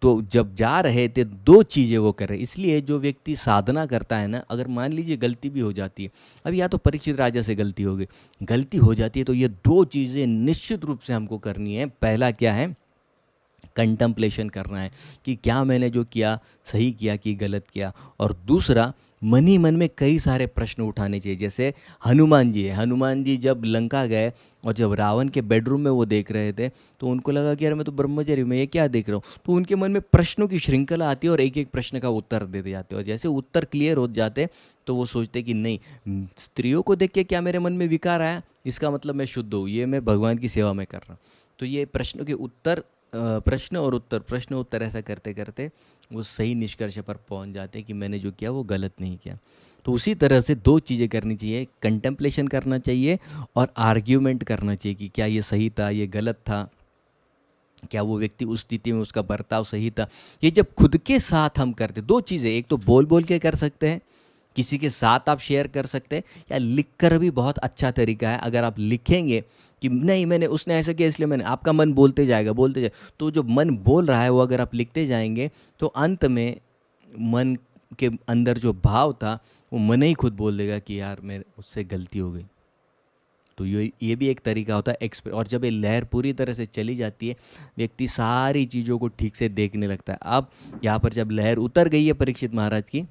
[SPEAKER 1] तो जब जा रहे थे दो चीज़ें वो कर रहे, इसलिए जो व्यक्ति साधना करता है ना, अगर मान लीजिए गलती भी हो जाती है, अब या तो परीक्षित राजा से गलती हो गई, गलती हो जाती है, तो ये दो चीज़ें निश्चित रूप से हमको करनी है। पहला क्या है, कंटम्पलेशन करना है कि क्या मैंने जो किया सही किया कि गलत किया, और दूसरा मन ही मन में कई सारे प्रश्न उठाने चाहिए। जैसे हनुमान जी है, हनुमान जी जब लंका गए और जब रावण के बेडरूम में वो देख रहे थे तो उनको लगा कि यार मैं तो ब्रह्मचारी हूँ, मैं ये क्या देख रहा हूँ। तो उनके मन में प्रश्नों की श्रृंखला आती है और एक एक प्रश्न का उत्तर देते जाते हैं, और जैसे उत्तर क्लियर हो जाते तो वो सोचते कि नहीं, स्त्रियों को देख के क्या मेरे मन में विकार आया, इसका मतलब मैं शुद्ध हूँ, ये मैं भगवान की सेवा में कर रहा हूँ। तो ये प्रश्नों के उत्तर, प्रश्न और उत्तर, प्रश्न उत्तर, ऐसा करते करते वो सही निष्कर्ष पर पहुंच जाते हैं कि मैंने जो किया वो गलत नहीं किया। तो उसी तरह से दो चीज़ें करनी चाहिए, कंटेम्पलेशन करना चाहिए और आर्ग्यूमेंट करना चाहिए कि क्या ये सही था, ये गलत था, क्या वो व्यक्ति उस स्थिति में उसका बर्ताव सही था। ये जब खुद के साथ हम करते, दो चीज़ें, एक तो बोल बोल के कर सकते हैं, किसी के साथ आप शेयर कर सकते हैं, या लिख कर भी बहुत अच्छा तरीका है। अगर आप लिखेंगे कि नहीं मैंने, उसने ऐसा किया इसलिए मैंने, आपका मन बोलते जाएगा बोलते जाएगा, तो जो मन बोल रहा है वो अगर आप लिखते जाएंगे तो अंत में मन के अंदर जो भाव था वो मन ही खुद बोल देगा कि यार मेरे उससे गलती हो गई। तो ये भी एक तरीका होता है और जब ये लहर पूरी तरह से चली जाती है, व्यक्ति सारी चीज़ों को ठीक से देखने लगता है। अब यहाँ पर जब लहर उतर गई है परीक्षित महाराज की,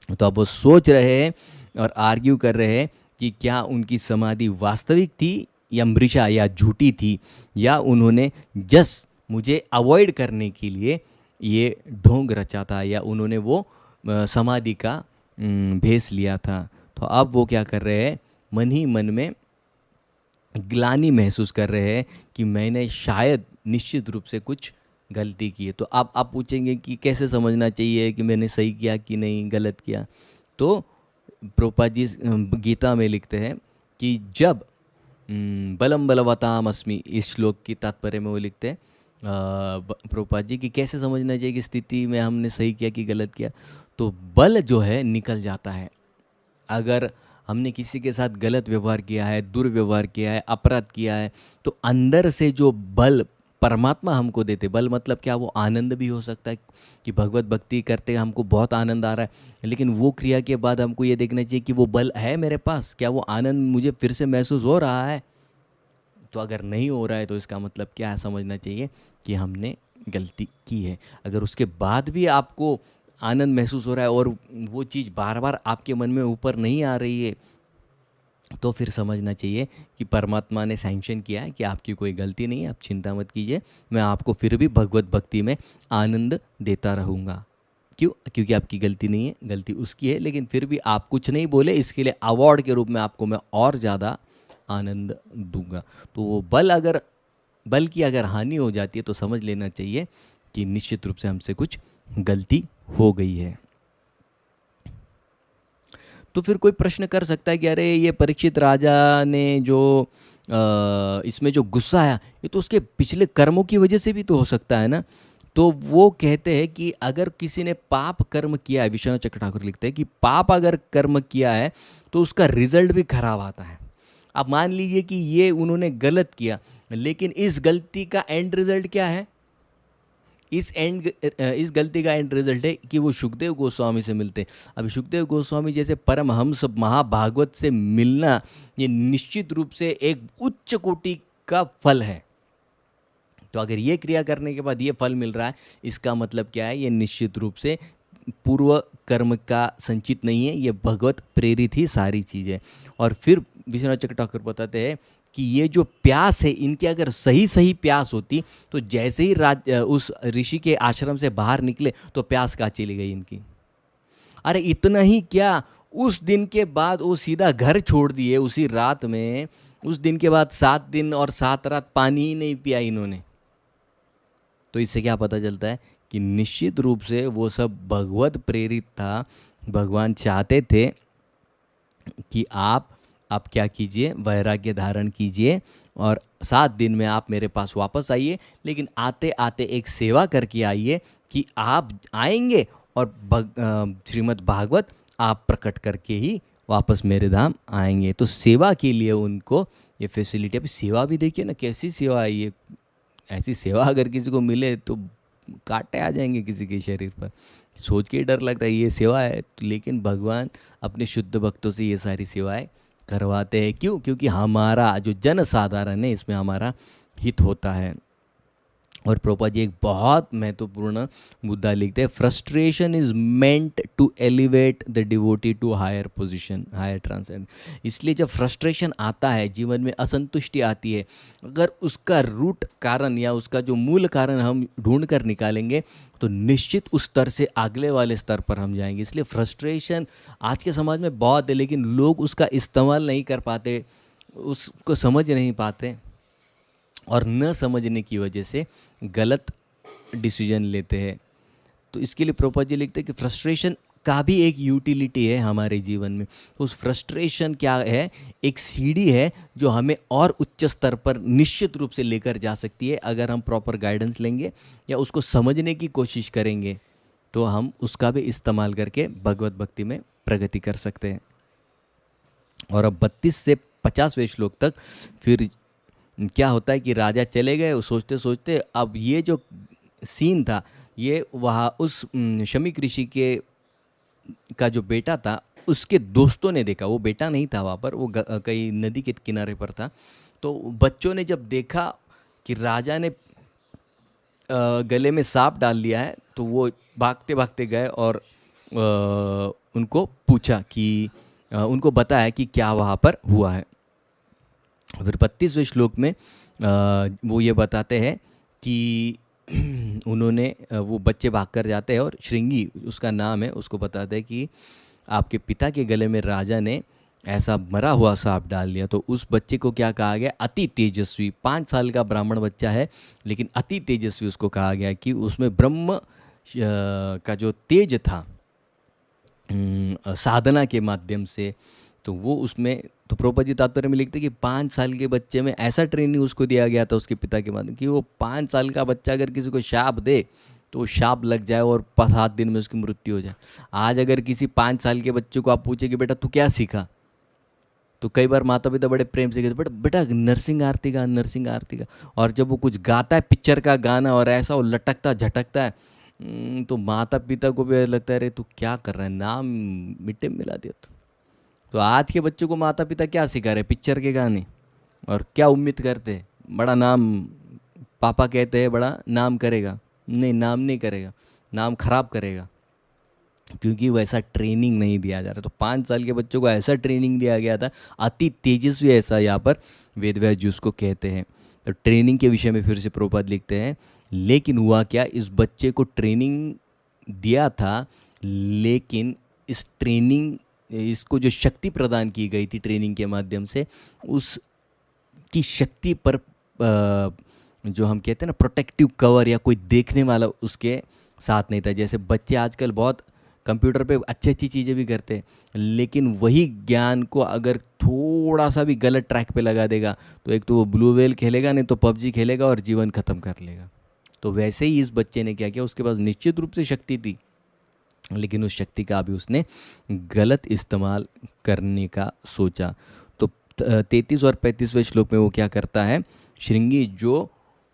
[SPEAKER 1] तो अब वो सोच रहे हैं और आर्ग्यू कर रहे हैं कि क्या उनकी समाधि वास्तविक थी या मृषा या झूठी थी, या उन्होंने जस्ट मुझे अवॉइड करने के लिए ये ढोंग रचा था, या उन्होंने वो समाधि का भेस लिया था। तो अब वो क्या कर रहे हैं, मन ही मन में ग्लानि महसूस कर रहे हैं कि मैंने शायद निश्चित रूप से कुछ गलती की है। तो आप पूछेंगे कि कैसे समझना चाहिए कि मैंने सही किया कि नहीं, गलत किया। तो प्रभुपाद जी गीता में लिखते हैं कि जब बलम बलवताम अस्मि, इस श्लोक की तात्पर्य में वो लिखते हैं प्रभुपाद जी कि कैसे समझना चाहिए कि स्थिति में हमने सही किया कि गलत किया। तो बल जो है निकल जाता है। अगर हमने किसी के साथ गलत व्यवहार किया है, दुर्व्यवहार किया है, अपराध किया है, तो अंदर से जो बल परमात्मा हमको देते, बल मतलब क्या, वो आनंद भी हो सकता है कि भगवत भक्ति करते हमको बहुत आनंद आ रहा है, लेकिन वो क्रिया के बाद हमको ये देखना चाहिए कि वो बल है मेरे पास, क्या वो आनंद मुझे फिर से महसूस हो रहा है। तो अगर नहीं हो रहा है तो इसका मतलब क्या है, समझना चाहिए कि हमने गलती की है। अगर उसके बाद भी आपको आनंद महसूस हो रहा है और वो चीज़ बार बार आपके मन में ऊपर नहीं आ रही है, तो फिर समझना चाहिए कि परमात्मा ने सैंक्शन किया है कि आपकी कोई गलती नहीं है, आप चिंता मत कीजिए, मैं आपको फिर भी भगवत भक्ति में आनंद देता रहूँगा। क्यों? क्योंकि आपकी गलती नहीं है, गलती उसकी है, लेकिन फिर भी आप कुछ नहीं बोले, इसके लिए अवार्ड के रूप में आपको मैं और ज़्यादा आनंद दूंगा। तो वो बल की अगर हानि हो जाती है तो समझ लेना चाहिए कि निश्चित रूप से हमसे कुछ गलती हो गई है। तो फिर कोई प्रश्न कर सकता है कि अरे ये परीक्षित राजा ने जो इसमें जो गुस्सा आया ये तो उसके पिछले कर्मों की वजह से भी तो हो सकता है ना। तो वो कहते हैं कि अगर किसी ने पाप कर्म किया है, विश्वनाथ चक्र ठाकुर लिखते हैं कि पाप अगर कर्म किया है तो उसका रिजल्ट भी खराब आता है। अब मान लीजिए कि ये उन्होंने गलत किया, लेकिन इस गलती का एंड रिजल्ट क्या है? इस गलती का एंड रिजल्ट है कि वो सुखदेव गोस्वामी से मिलते हैं। अब सुखदेव गोस्वामी जैसे परमहंस महाभागवत से मिलना ये निश्चित रूप से एक उच्च कोटि का फल है। तो अगर ये क्रिया करने के बाद ये फल मिल रहा है, इसका मतलब क्या है? ये निश्चित रूप से पूर्व कर्म का संचित नहीं है, ये भगवत प्रेरित ही सारी चीज़ है। और फिर विश्वनाथ चक्र ठाकुर बताते हैं कि ये जो प्यास है इनकी अगर सही सही प्यास होती तो जैसे ही उस ऋषि के आश्रम से बाहर निकले तो प्यास कहाँ चली गई इनकी। अरे इतना ही क्या, उस दिन के बाद वो सीधा घर छोड़ दिए उसी रात में। उस दिन के बाद 7 दिन और 7 रात पानी ही नहीं पिया इन्होंने। तो इससे क्या पता चलता है कि निश्चित रूप से वो सब भगवत प्रेरित था। भगवान चाहते थे कि आप क्या कीजिए, वैराग्य धारण कीजिए और 7 दिन में आप मेरे पास वापस आइए, लेकिन आते आते एक सेवा करके आइए कि आप आएंगे और श्रीमद् भागवत आप प्रकट करके ही वापस मेरे धाम आएंगे। तो सेवा के लिए उनको ये फैसिलिटी। अभी सेवा भी देखिए ना, कैसी सेवा है ये। ऐसी सेवा अगर किसी को मिले तो कांटे आ जाएंगे किसी के शरीर पर। सोच के ही डर लगता है ये सेवा है। लेकिन भगवान अपने शुद्ध भक्तों से ये सारी सेवाएं करवाते हैं। क्यों? क्योंकि हमारा जो जन साधारण है इसमें हमारा हित होता है। और प्रभुपाद जी एक बहुत महत्वपूर्ण मुद्दा लिखते हैं, frustration is meant to elevate the devotee to higher position, higher transcend. इसलिए जब फ्रस्ट्रेशन आता है, जीवन में असंतुष्टि आती है, अगर उसका रूट कारण या उसका जो मूल कारण हम ढूंढ कर निकालेंगे तो निश्चित उस स्तर से अगले वाले स्तर पर हम जाएंगे। इसलिए फ्रस्ट्रेशन आज के समाज में बहुत है, लेकिन लोग उसका इस्तेमाल नहीं कर पाते, उसको समझ नहीं पाते और न समझने की वजह से गलत डिसीजन लेते हैं। तो इसके लिए प्रभुपाद जी लिखते हैं कि फ्रस्ट्रेशन का भी एक यूटिलिटी है हमारे जीवन में। तो उस फ्रस्ट्रेशन क्या है? एक सीढ़ी है जो हमें और उच्च स्तर पर निश्चित रूप से लेकर जा सकती है। अगर हम प्रॉपर गाइडेंस लेंगे या उसको समझने की कोशिश करेंगे तो हम उसका भी इस्तेमाल करके भगवत भक्ति में प्रगति कर सकते हैं। और अब 32 से 50वें श्लोक तक फिर क्या होता है कि राजा चले गए। वो सोचते सोचते अब ये जो सीन था ये वहाँ उस शमीक ऋषि के का जो बेटा था उसके दोस्तों ने देखा। वो बेटा नहीं था वहाँ पर, वो कहीं नदी के किनारे पर था। तो बच्चों ने जब देखा कि राजा ने गले में सांप डाल लिया है तो वो भागते भागते गए और उनको पूछा कि उनको बताया कि क्या वहाँ पर हुआ है। फिर 32वें श्लोक में वो ये बताते हैं कि उन्होंने वो बच्चे भाग कर जाते हैं और श्रृंगी उसका नाम है, उसको बताते हैं कि आपके पिता के गले में राजा ने ऐसा मरा हुआ सांप डाल दिया। तो उस बच्चे को क्या कहा गया? अति तेजस्वी। 5 साल का ब्राह्मण बच्चा है लेकिन अति तेजस्वी उसको कहा गया कि उसमें ब्रह्म का जो तेज था साधना के माध्यम से, तो वो उसमें, तो प्रभुपाद जी तात्पर्य में लिखते कि 5 साल के बच्चे में ऐसा ट्रेनिंग उसको दिया गया था उसके पिता के माध्यम कि वो 5 साल का बच्चा अगर किसी को शाप दे तो शाप लग जाए और 7 दिन में उसकी मृत्यु हो जाए। आज अगर किसी 5 साल के बच्चे को आप पूछे कि बेटा तू क्या सीखा, तो कई बार माता पिता बड़े प्रेम से कहते बेटा बेटा नरसिंह आरती का, नरसिंह आरती का। और जब वो कुछ गाता है पिक्चर का गाना और ऐसा वो लटकता झटकता है तो माता पिता को भी लगता है अरे तू क्या कर रहा है, नाम मिट्टी में मिला दिया। तो आज के बच्चों को माता पिता क्या सिखा रहे? पिक्चर के गाने। और क्या उम्मीद करते हैं? बड़ा नाम, पापा कहते हैं बड़ा नाम करेगा। नहीं, नाम नहीं करेगा, नाम खराब करेगा, क्योंकि वैसा ट्रेनिंग नहीं दिया जा रहा। तो 5 साल के बच्चों को ऐसा ट्रेनिंग दिया गया था, अति तेजस्वी ऐसा यहाँ पर वेद व्यास जी उसको कहते हैं। तो ट्रेनिंग के विषय में फिर से प्रभुपाद लिखते हैं, लेकिन हुआ क्या, इस बच्चे को ट्रेनिंग दिया था, लेकिन इस ट्रेनिंग, इसको जो शक्ति प्रदान की गई थी ट्रेनिंग के माध्यम से, उस की शक्ति पर जो हम कहते हैं ना प्रोटेक्टिव कवर, या कोई देखने वाला उसके साथ नहीं था। जैसे बच्चे आजकल बहुत कंप्यूटर पे अच्छी अच्छी चीज़ें भी करते हैं, लेकिन वही ज्ञान को अगर थोड़ा सा भी गलत ट्रैक पे लगा देगा तो एक तो वो ब्लू वेल खेलेगा, नहीं तो पबजी खेलेगा और जीवन ख़त्म कर लेगा। तो वैसे ही इस बच्चे ने क्या किया, उसके पास निश्चित रूप से शक्ति थी, लेकिन उस शक्ति का भी उसने गलत इस्तेमाल करने का सोचा। तो 33 और 35वें श्लोक में वो क्या करता है, श्रृंगी जो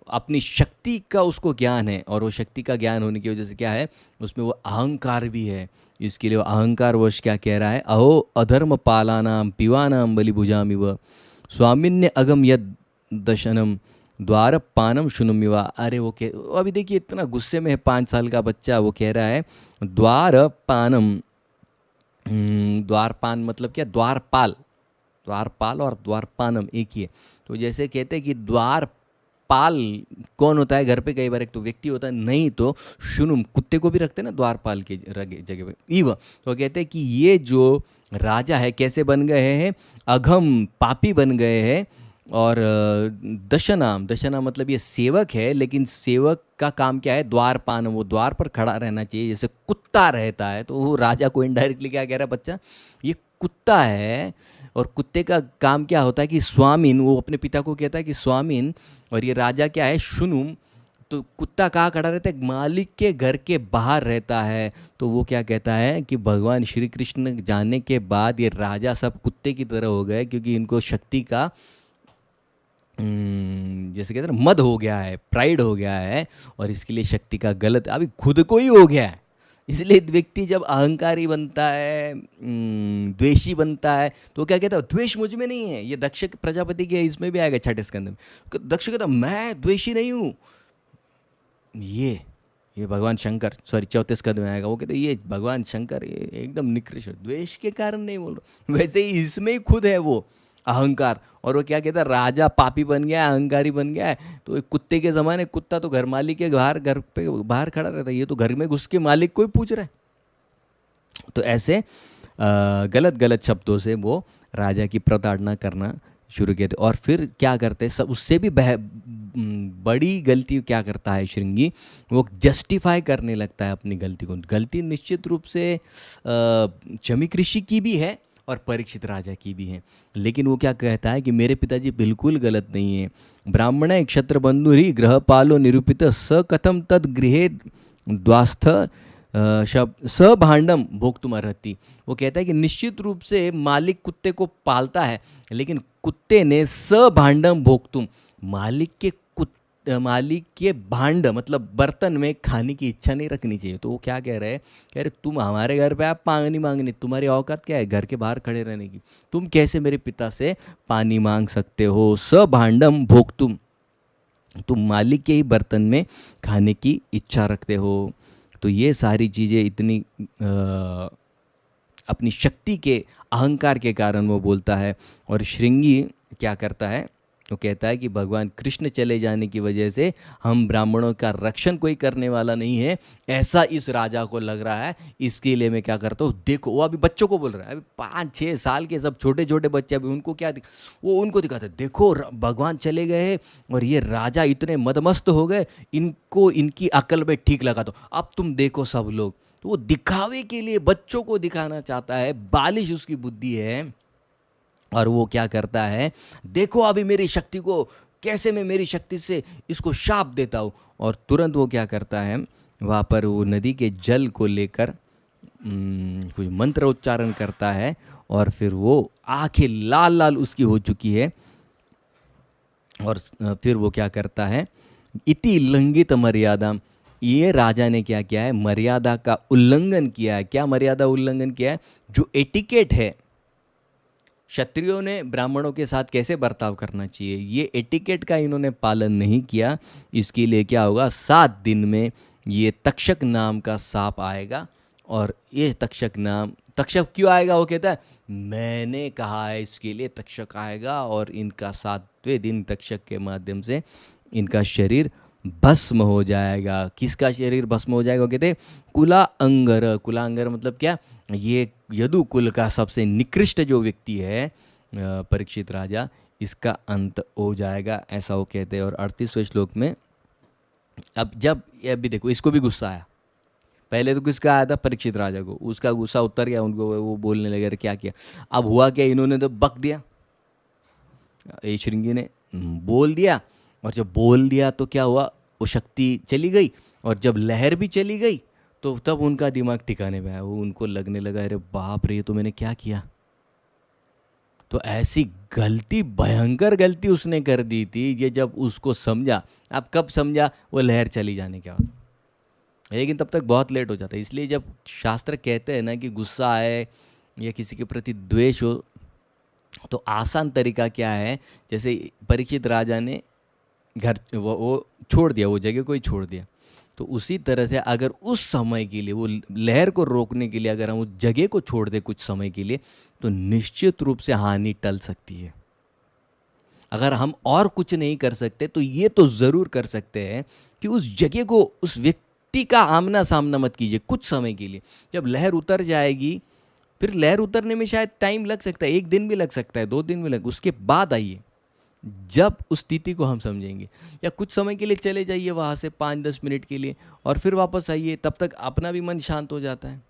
[SPEAKER 1] अपनी शक्ति का उसको ज्ञान है, और वो शक्ति का ज्ञान होने की वजह से क्या है, उसमें वो अहंकार भी है। इसके लिए वो अहंकार वश क्या कह रहा है, अहो अधर्म पालानाम पिवानाम बलिभुजामिव स्वामिन्य अगम यद दशनम द्वार पानम शुनुमिवा। अरे वो अभी देखिए इतना गुस्से में है 5 साल का बच्चा, वो कह रहा है द्वार पानम। द्वारपान मतलब क्या, द्वारपाल, द्वारपाल और द्वारपानम एक ही है। तो जैसे कहते हैं कि द्वारपाल कौन होता है घर पे, कई बार एक तो व्यक्ति होता है, नहीं तो शुनुम, कुत्ते को भी रखते हैं ना द्वारपाल की जगह पे इव। तो कहते हैं कि ये जो राजा है कैसे बन गए हैं, अघम पापी बन गए हैं। और दशनाम, दशनाम मतलब ये सेवक है, लेकिन सेवक का काम क्या है, द्वारपान, वो द्वार पर खड़ा रहना चाहिए जैसे कुत्ता रहता है। तो वो राजा को इनडायरेक्टली क्या कह रहा है बच्चा, ये कुत्ता है। और कुत्ते का काम क्या होता है कि स्वामीन, वो अपने पिता को कहता है कि स्वामीन, और ये राजा क्या है, शुनुम। तो कुत्ता कहाँ खड़ा रहता है, मालिक के घर के बाहर रहता है। तो वो क्या कहता है कि भगवान श्री कृष्ण जाने के बाद ये राजा सब कुत्ते की तरह हो गए, क्योंकि इनको शक्ति का जैसे कहते हैं ना मद हो गया है, प्राइड हो गया है, और इसके लिए शक्ति का गलत अभी खुद को ही हो गया है। इसलिए व्यक्ति जब अहंकारी बनता है, द्वेषी बनता है, तो क्या कहता है, द्वेष मुझ में नहीं है। ये दक्ष प्रजापति के इसमें भी आएगा 6ठे स्कंद में। दक्ष कहता मैं द्वेषी नहीं हूँ। ये भगवान शंकर, सॉरी 34 स्कंद में आएगा, वो कहते ये भगवान शंकर ये एकदम निकृष्ट, द्वेष के कारण नहीं बोल रहा। वैसे ही इसमें ही खुद है वो अहंकार। और वो क्या कहता है, राजा पापी बन गया है, अहंकारी बन गया है। तो एक कुत्ते के ज़माने, कुत्ता तो घर मालिक के बाहर, घर पे बाहर खड़ा रहता है, ये तो घर में घुस के मालिक को ही पूछ रहा है। तो ऐसे गलत गलत शब्दों से वो राजा की प्रताड़ना करना शुरू किए थे। और फिर क्या करते सब उससे भी बड़ी गलती क्या करता है श्रृंगी, वो जस्टिफाई करने लगता है अपनी गलती को। गलती निश्चित रूप से शमीक ऋषि की भी है और परीक्षित राजा की भी है, लेकिन वो क्या कहता है कि मेरे पिताजी बिल्कुल गलत नहीं है। ब्राह्मण क्षत्र बंधुरी ग्रहपालो निरूपित स कथम तद गृहे द्वास्थ शब्द स भांडम भोक्तुम अर्हति। वो कहता है कि निश्चित रूप से मालिक कुत्ते को पालता है, लेकिन कुत्ते ने स भांडम भोक्तुम, मालिक के भांड मतलब बर्तन में खाने की इच्छा नहीं रखनी चाहिए। तो वो क्या कह रहे हैं, कह रहे तुम हमारे घर पे आप पानी मांगने, तुम्हारी औकात क्या है घर के बाहर खड़े रहने की, तुम कैसे मेरे पिता से पानी मांग सकते हो। स भांडम भोक्तुम, तुम मालिक के ही बर्तन में खाने की इच्छा रखते हो। तो ये सारी चीज़ें इतनी अपनी शक्ति के अहंकार के कारण वो बोलता है। और श्रृंगी क्या करता है, वो कहता है कि भगवान कृष्ण चले जाने की वजह से हम ब्राह्मणों का रक्षण कोई करने वाला नहीं है, ऐसा इस राजा को लग रहा है। इसके लिए मैं क्या करता हूँ, देखो वो अभी बच्चों को बोल रहा है, अभी 5-6 साल के सब छोटे छोटे बच्चे, अभी उनको क्या वो उनको दिखाता है, देखो भगवान चले गए और ये राजा इतने मदमस्त हो गए, इनको इनकी अकल में ठीक लगा, तो अब तुम देखो सब लोग। तो वो दिखावे के लिए बच्चों को दिखाना चाहता है, बालिश उसकी बुद्धि है। और वो क्या करता है, देखो अभी मेरी शक्ति को कैसे मैं मेरी शक्ति से इसको शाप देता हूँ। और तुरंत वो क्या करता है, वहाँ पर वो नदी के जल को लेकर कुछ मंत्र उच्चारण करता है, और फिर वो आंखें लाल लाल उसकी हो चुकी है। और फिर वो क्या करता है, इति लंघित मर्यादा, ये राजा ने क्या किया है, मर्यादा का उल्लंघन किया है। क्या मर्यादा उल्लंघन किया है, जो एटिकेट है क्षत्रियों ने ब्राह्मणों के साथ कैसे बर्ताव करना चाहिए, ये एटिकेट का इन्होंने पालन नहीं किया। इसके लिए क्या होगा, 7 दिन में ये तक्षक नाम का सांप आएगा। और ये तक्षक क्यों आएगा, वो कहता है मैंने कहा है इसके लिए तक्षक आएगा, और इनका 7वें दिन तक्षक के माध्यम से इनका शरीर भस्म हो जाएगा। किसका शरीर भस्म हो जाएगा, वो कहते हैं कुलाअंगर। कुलाअंगर मतलब क्या, ये यदु कुल का सबसे निकृष्ट जो व्यक्ति है परीक्षित राजा, इसका अंत हो जाएगा, ऐसा वो कहते हैं। और 38वें श्लोक में अब जब ये अभी देखो, इसको भी गुस्सा आया। पहले तो किसका आया था? परीक्षित राजा को। उसका गुस्सा उतर गया, उनको वो बोलने लगे अरे क्या किया। अब हुआ क्या, इन्होंने तो बक दिया, ये श्रृंगी ने बोल दिया। और जब बोल दिया तो क्या हुआ, वो शक्ति चली गई। और जब लहर भी चली गई तो तब उनका दिमाग ठिकाने पे आया। वो उनको लगने लगा अरे बाप रे, ये तो मैंने क्या किया। तो ऐसी गलती, भयंकर गलती उसने कर दी थी। ये जब उसको समझा, अब कब समझा, वो लहर चली जाने के बाद। लेकिन तब तक बहुत लेट हो जाता है। इसलिए जब शास्त्र कहते हैं ना कि गुस्सा आए या किसी के प्रति द्वेष हो, तो आसान तरीका क्या है, जैसे परीक्षित राजा ने घर वो छोड़ दिया, वो जगह को ही छोड़ दिया। तो उसी तरह से अगर उस समय के लिए, वो लहर को रोकने के लिए अगर हम उस जगह को छोड़ दें कुछ समय के लिए, तो निश्चित रूप से हानि टल सकती है। अगर हम और कुछ नहीं कर सकते तो ये तो ज़रूर कर सकते हैं कि उस जगह को, उस व्यक्ति का आमना सामना मत कीजिए कुछ समय के लिए। जब लहर उतर जाएगी, फिर लहर उतरने में शायद टाइम लग सकता है, 1 दिन भी लग सकता है, 2 दिन भी लग, उसके बाद आइए जब उस स्थिति को हम समझेंगे। या कुछ समय के लिए चले जाइए वहाँ से 5-10 मिनट के लिए, और फिर वापस आइए, तब तक अपना भी मन शांत हो जाता है।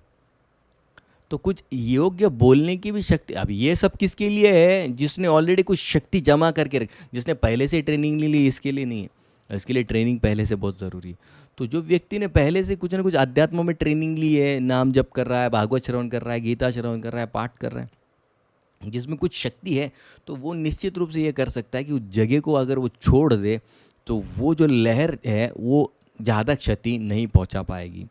[SPEAKER 1] तो कुछ योग्य बोलने की भी शक्ति, अब ये सब किसके लिए है? जिसने ऑलरेडी कुछ शक्ति जमा करके रख, जिसने पहले से ट्रेनिंग ले ली, इसके लिए नहीं है। इसके लिए ट्रेनिंग पहले से बहुत ज़रूरी है। तो जो व्यक्ति ने पहले से कुछ ना कुछ अध्यात्म में ट्रेनिंग ली है, नाम जप कर रहा है, भागवत श्रवण कर रहा है, गीता श्रवण कर रहा है, पाठ कर रहा है, जिसमें कुछ शक्ति है, तो वो निश्चित रूप से ये कर सकता है कि उस जगह को अगर वो छोड़ दे तो वो जो लहर है वो ज़्यादा क्षति नहीं पहुंचा पाएगी।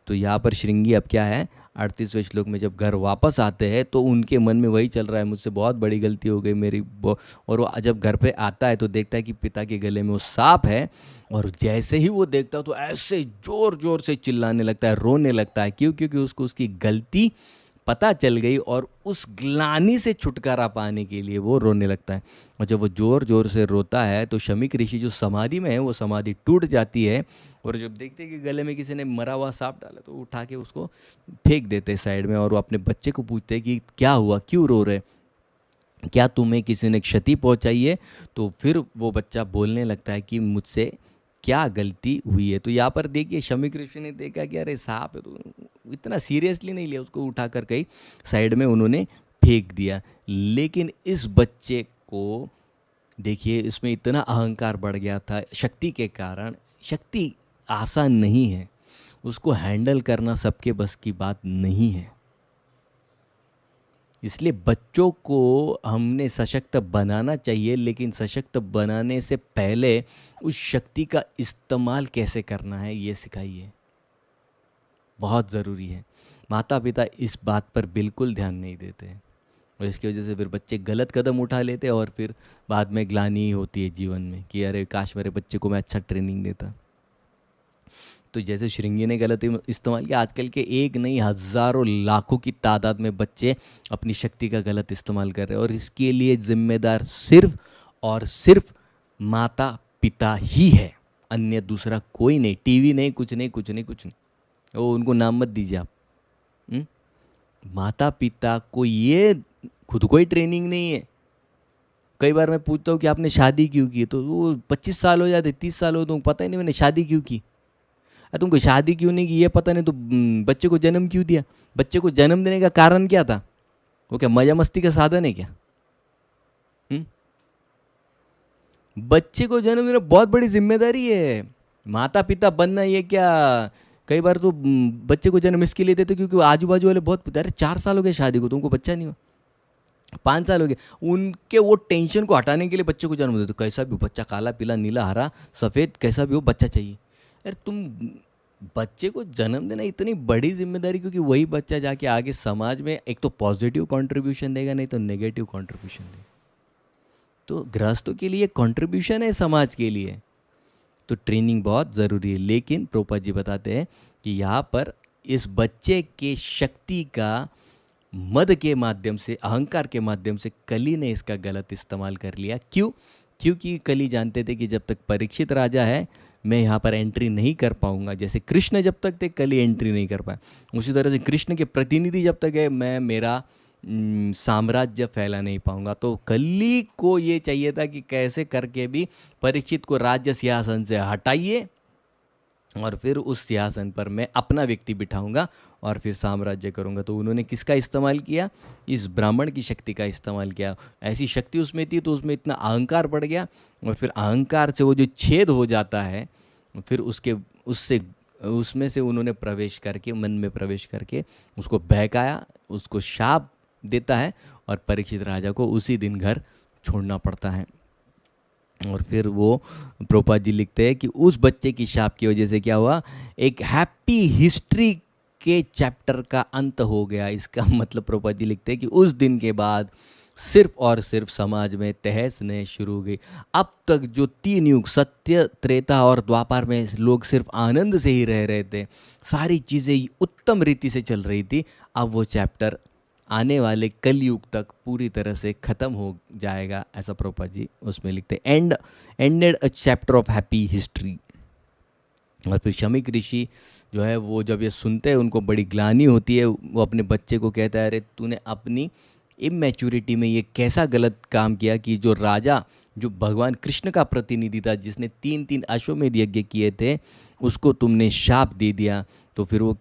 [SPEAKER 1] तो यहाँ पर श्रृंगी अब क्या है, 38वें श्लोक में जब घर वापस आते हैं तो उनके मन में वही चल रहा है, मुझसे बहुत बड़ी गलती हो गई मेरी। और वो जब घर पे आता है तो देखता है कि पिता के गले में वो सांप है। और जैसे ही वो देखता है तो ऐसे जोर जोर से चिल्लाने लगता है, रोने लगता है। क्यों? क्योंकि उसको उसकी गलती पता चल गई, और उस ग्लानि से छुटकारा पाने के लिए वो रोने लगता है। और जब वो जोर जोर से रोता है तो शमीक ऋषि जो समाधि में है, वो समाधि टूट जाती है। और जब देखते हैं कि गले में किसी ने मरा हुआ सांप डाला, तो उठा के उसको फेंक देते हैं साइड में। और वो अपने बच्चे को पूछते हैं कि क्या हुआ, क्यों रो रहे, क्या तुम्हें किसी ने क्षति पहुंचाई है? तो फिर वो बच्चा बोलने लगता है कि मुझसे क्या गलती हुई है। तो यहाँ पर देखिए, शमीक ऋषि ने देखा कि अरे सांप है, तो इतना सीरियसली नहीं लिया, उसको उठाकर कहीं साइड में उन्होंने फेंक दिया। लेकिन इस बच्चे को देखिए, इसमें इतना अहंकार बढ़ गया था शक्ति के कारण। शक्ति आसान नहीं है, उसको हैंडल करना सबके बस की बात नहीं है। इसलिए बच्चों को हमने सशक्त बनाना चाहिए, लेकिन सशक्त बनाने से पहले उस शक्ति का इस्तेमाल कैसे करना है ये सिखाइए, बहुत ज़रूरी है। माता पिता इस बात पर बिल्कुल ध्यान नहीं देते हैं, और इसकी वजह से फिर बच्चे गलत कदम उठा लेते हैं, और फिर बाद में ग्लानि होती है जीवन में कि अरे काश मेरे बच्चे को मैं अच्छा ट्रेनिंग देता। तो जैसे श्रृंगी ने गलत इस्तेमाल किया, आजकल के एक नहीं हज़ारों लाखों की तादाद में बच्चे अपनी शक्ति का गलत इस्तेमाल कर रहे हैं। और इसके लिए जिम्मेदार सिर्फ और सिर्फ माता पिता ही है, अन्य दूसरा कोई नहीं। टीवी नहीं, कुछ नहीं, कुछ नहीं, कुछ नहीं। वो उनको नाम मत दीजिए आप। माता पिता को ये खुद कोई ट्रेनिंग नहीं है। कई बार मैं पूछता हूँ कि आपने शादी क्यों की, तो वो 25 साल हो जाते, 30 साल हो, तो पता ही नहीं मैंने शादी क्यों की। तुमको शादी क्यों नहीं की ये पता नहीं, तो बच्चे को जन्म क्यों दिया? बच्चे को जन्म देने का कारण क्या था? वो क्या मजा मस्ती का साधन है क्या? बच्चे को जन्म देना बहुत बड़ी जिम्मेदारी है। माता पिता बनना ये क्या, कई बार तो बच्चे को जन्म इसके लिए देते क्योंकि आजू बाजू वाले बहुत, अरे 4 साल हो गए शादी को, तुमको बच्चा नहीं हुआ, 5 साल हो गए, उनके वो टेंशन को हटाने के लिए बच्चे को जन्म देते। कैसा भी हो बच्चा, काला पीला नीला हरा सफ़ेद, कैसा भी हो बच्चा चाहिए। यार तुम बच्चे को जन्म देना इतनी बड़ी जिम्मेदारी, क्योंकि वही बच्चा जाके आगे समाज में एक तो पॉजिटिव कंट्रीब्यूशन देगा, नहीं तो नेगेटिव कंट्रीब्यूशन देगा। तो गृहस्थों के लिए कंट्रीब्यूशन है समाज के लिए, तो ट्रेनिंग बहुत ज़रूरी है। लेकिन प्रभुपाद जी बताते हैं कि यहाँ पर इस बच्चे के शक्ति का मद के माध्यम से, अहंकार के माध्यम से कली ने इसका गलत इस्तेमाल कर लिया। क्यों? क्योंकि कली जानते थे कि जब तक परीक्षित राजा है मैं यहाँ पर एंट्री नहीं कर पाऊंगा। जैसे कृष्ण जब तक थे कली एंट्री नहीं कर पाए, उसी तरह से कृष्ण के प्रतिनिधि जब तक है मैं मेरा साम्राज्य फैला नहीं पाऊंगा। तो कली को ये चाहिए था कि कैसे करके भी परीक्षित को राज्य सिंहासन से हटाइए और फिर उस सिंहासन पर मैं अपना व्यक्ति बिठाऊंगा और फिर साम्राज्य करूंगा। तो उन्होंने किसका इस्तेमाल किया? इस ब्राह्मण की शक्ति का इस्तेमाल किया। ऐसी शक्ति उसमें थी तो उसमें इतना अहंकार बढ़ गया और फिर अहंकार से वो जो छेद हो जाता है, फिर उसके उससे उसमें से उन्होंने प्रवेश करके, मन में प्रवेश करके उसको बहकाया, उसको शाप देता है और परीक्षित राजा को उसी दिन घर छोड़ना पड़ता है। और फिर वो प्रोपा जी लिखते हैं कि उस बच्चे की शाप की वजह से क्या हुआ, एक हैप्पी हिस्ट्री के चैप्टर का अंत हो गया। इसका मतलब प्रोपा जी लिखते हैं कि उस दिन के बाद सिर्फ और सिर्फ समाज में तहस नहस शुरू हो गई। अब तक जो 3 युग, सत्य, त्रेता और द्वापर में लोग सिर्फ आनंद से ही रह रहे थे, सारी चीज़ें उत्तम रीति से चल रही थी, अब वो चैप्टर आने वाले कलयुग तक पूरी तरह से ख़त्म हो जाएगा, ऐसा प्रभुपाद जी उसमें लिखते हैं। Ended a chapter of happy history. और फिर शमीक ऋषि जो है वो जब ये सुनते हैं उनको बड़ी ग्लानि होती है। वो अपने बच्चे को कहता है, अरे तूने अपनी इमेच्योरिटी में ये कैसा गलत काम किया कि जो राजा, जो भगवान कृष्ण का प्रतिनिधि था, जिसने 3 अश्वमेध यज्ञ किए थे, उसको तुमने शाप दे दिया। तो फिर वो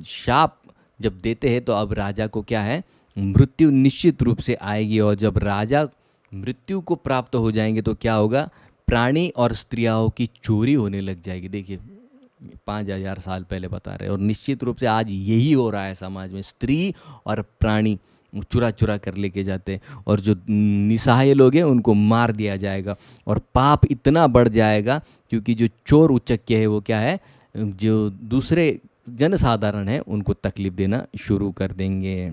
[SPEAKER 1] शाप जब देते हैं तो अब राजा को क्या है, मृत्यु निश्चित रूप से आएगी। और जब राजा मृत्यु को प्राप्त हो जाएंगे तो क्या होगा, प्राणी और स्त्रियों की चोरी होने लग जाएगी। देखिए 5,000 साल पहले बता रहे हैं और निश्चित रूप से आज यही हो रहा है समाज में। स्त्री और प्राणी चुरा चुरा कर लेके जाते हैं और जो निसहाय लोग हैं उनको मार दिया जाएगा। और पाप इतना बढ़ जाएगा क्योंकि जो चोर उचक्के है वो क्या है, जो दूसरे जनसाधारण है उनको तकलीफ देना शुरू कर देंगे।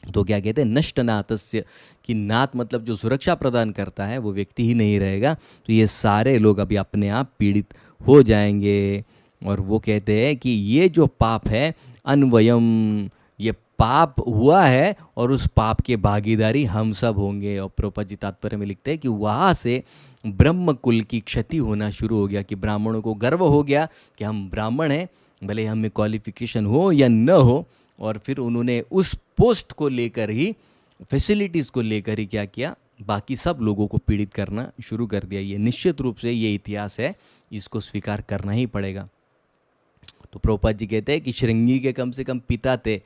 [SPEAKER 1] तो क्या कहते हैं, नष्ट नातस्य, कि नात मतलब जो सुरक्षा प्रदान करता है वो व्यक्ति ही नहीं रहेगा। तो ये सारे लोग अभी अपने आप पीड़ित हो जाएंगे। और वो कहते हैं कि ये जो पाप है अन्वयम, ये पाप हुआ है और उस पाप के भागीदारी हम सब होंगे। और प्रभुपाद जी तात्पर्य में लिखते हैं कि वहाँ से ब्रह्म कुल की क्षति होना शुरू हो गया, कि ब्राह्मणों को गर्व हो गया कि हम ब्राह्मण हैं, भले हमें क्वालिफिकेशन हो या न हो। और फिर उन्होंने उस पोस्ट को लेकर ही, फैसिलिटीज़ को लेकर ही क्या किया, बाकी सब लोगों को पीड़ित करना शुरू कर दिया। ये निश्चित रूप से ये इतिहास है, इसको स्वीकार करना ही पड़ेगा। तो प्रभुपाद जी कहते हैं कि श्रृंगी के कम से कम पिता थे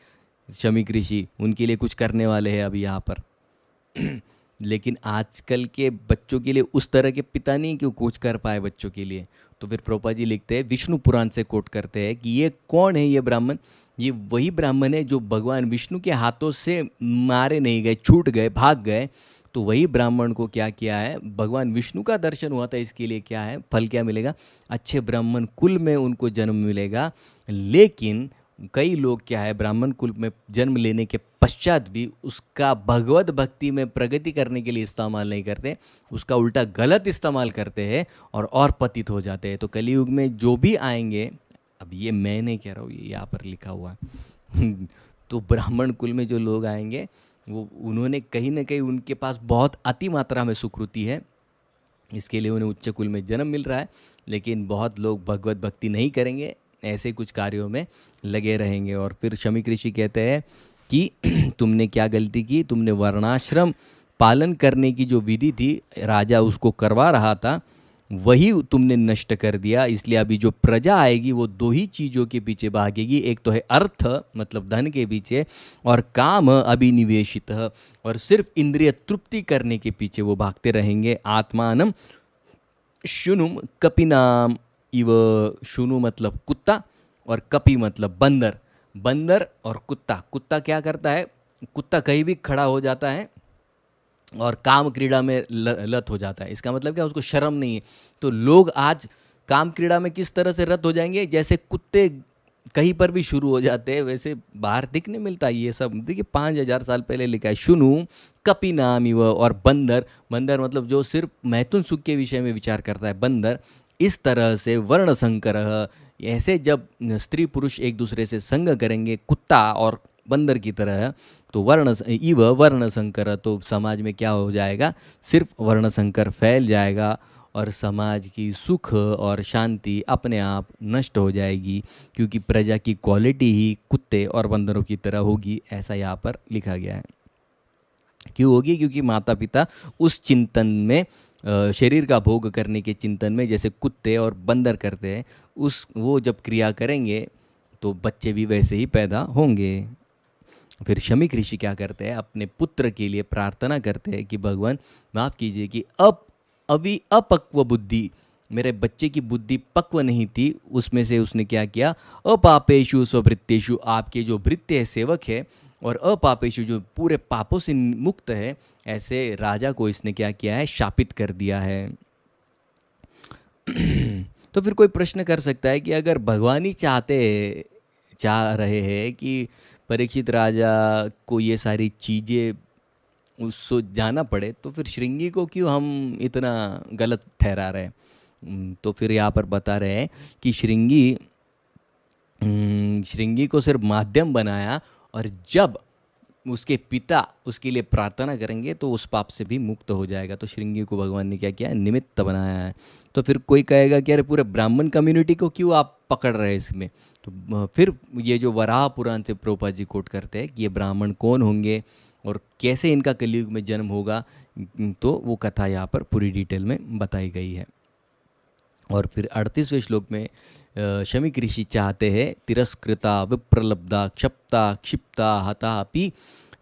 [SPEAKER 1] शमीक ऋषि, उनके लिए कुछ करने वाले हैं अभी यहाँ पर। लेकिन आजकल के बच्चों के लिए उस तरह के पिता नहीं कि वो कुछ कर पाए बच्चों के लिए। तो फिर प्रभुपाद जी लिखते हैं, विष्णु पुराण से कोट करते हैं कि ये कौन है, ये ब्राह्मण, ये वही ब्राह्मण है जो भगवान विष्णु के हाथों से मारे नहीं गए, छूट गए, भाग गए। तो वही ब्राह्मण को क्या किया है, भगवान विष्णु का दर्शन हुआ था, इसके लिए क्या है, फल क्या मिलेगा, अच्छे ब्राह्मण कुल में उनको जन्म मिलेगा। लेकिन कई लोग क्या है, ब्राह्मण कुल में जन्म लेने के पश्चात भी उसका भगवत भक्ति में प्रगति करने के लिए इस्तेमाल नहीं करते, उसका उल्टा गलत इस्तेमाल करते हैं और पतित हो जाते हैं। तो कलयुग में जो भी आएंगे, अब ये मैं नहीं कह रहा हूँ, ये यहाँ पर लिखा हुआ है तो ब्राह्मण कुल में जो लोग आएंगे वो, उन्होंने कहीं ना कहीं, उनके पास बहुत अति मात्रा में सुकृति है, इसके लिए उन्हें उच्च कुल में जन्म मिल रहा है। लेकिन बहुत लोग भगवत भक्ति नहीं करेंगे, ऐसे कुछ कार्यों में लगे रहेंगे। और फिर शमीक ऋषि कहते हैं कि तुमने क्या गलती की, तुमने वर्णाश्रम पालन करने की जो विधि थी, राजा उसको करवा रहा था, वही तुमने नष्ट कर दिया। इसलिए अभी जो प्रजा आएगी वो 2 ही चीज़ों के पीछे भागेगी, एक तो है अर्थ मतलब धन के पीछे, और काम अभिनिवेशित, और सिर्फ इंद्रिय तृप्ति करने के पीछे वो भागते रहेंगे। आत्मानम शुनुम कपिनाम इव, शुनु मतलब कुत्ता और कपि मतलब बंदर। बंदर और कुत्ता, कुत्ता क्या करता है, कुत्ता कहीं भी खड़ा हो जाता है और काम क्रीड़ा में लत हो जाता है। इसका मतलब क्या, उसको शर्म नहीं है। तो लोग आज काम क्रीड़ा में किस तरह से रत हो जाएंगे, जैसे कुत्ते कहीं पर भी शुरू हो जाते हैं वैसे बाहर दिखने मिलता है। ये सब देखिए 5,000 साल पहले लिखा है। शुनु कपि नाम इव, और बंदर, बंदर मतलब जो सिर्फ मैथुन सुख के विषय में विचार करता है, बंदर। इस तरह से वर्ण संकर, ऐसे जब स्त्री पुरुष एक दूसरे से संग करेंगे कुत्ता और बंदर की तरह, तो वर्ण संकर, तो समाज में क्या हो जाएगा, सिर्फ वर्ण संकर फैल जाएगा। और समाज की सुख और शांति अपने आप नष्ट हो जाएगी, क्योंकि प्रजा की क्वालिटी ही कुत्ते और बंदरों की तरह होगी, ऐसा यहाँ पर लिखा गया है। क्यों होगी? क्योंकि माता पिता उस चिंतन में, शरीर का भोग करने के चिंतन में, जैसे कुत्ते और बंदर करते हैं, उस वो जब क्रिया करेंगे तो बच्चे भी वैसे ही पैदा होंगे। फिर शमीक ऋषि क्या करते हैं? अपने पुत्र के लिए प्रार्थना करते हैं कि भगवान माफ़ कीजिए कि अब अभी अपक्व बुद्धि, मेरे बच्चे की बुद्धि पक्व नहीं थी, उसमें से उसने क्या किया? अपापेशु स्वभृत्येषु, आपके जो भृत्य है, सेवक है, और अपापेशु जो पूरे पापों से मुक्त है, ऐसे राजा को इसने क्या किया है? शापित कर दिया है। तो फिर कोई प्रश्न कर सकता है कि अगर भगवान ही चाह रहे हैं कि परीक्षित राजा को ये सारी चीज़ें उसको जाना पड़े, तो फिर श्रृंगी को क्यों हम इतना गलत ठहरा रहे हैं? तो फिर यहाँ पर बता रहे हैं कि श्रृंगी को सिर्फ माध्यम बनाया, और जब उसके पिता उसके लिए प्रार्थना करेंगे तो उस पाप से भी मुक्त हो जाएगा। तो श्रृंगी को भगवान ने क्या किया? निमित्त बनाया है। तो फिर कोई कहेगा कि अरे पूरे ब्राह्मण कम्युनिटी को क्यों आप पकड़ रहे हैं इसमें? तो फिर ये जो वराह पुराण से प्रभुपाद जी कोट करते हैं कि ये ब्राह्मण कौन होंगे और कैसे इनका कलयुग में जन्म होगा, तो वो कथा यहाँ पर पूरी डिटेल में बताई गई है। और फिर 38वें श्लोक में शमीक ऋषि चाहते हैं, तिरस्कृता विप्रलब्धा क्षप्ता क्षिप्ता हता अपि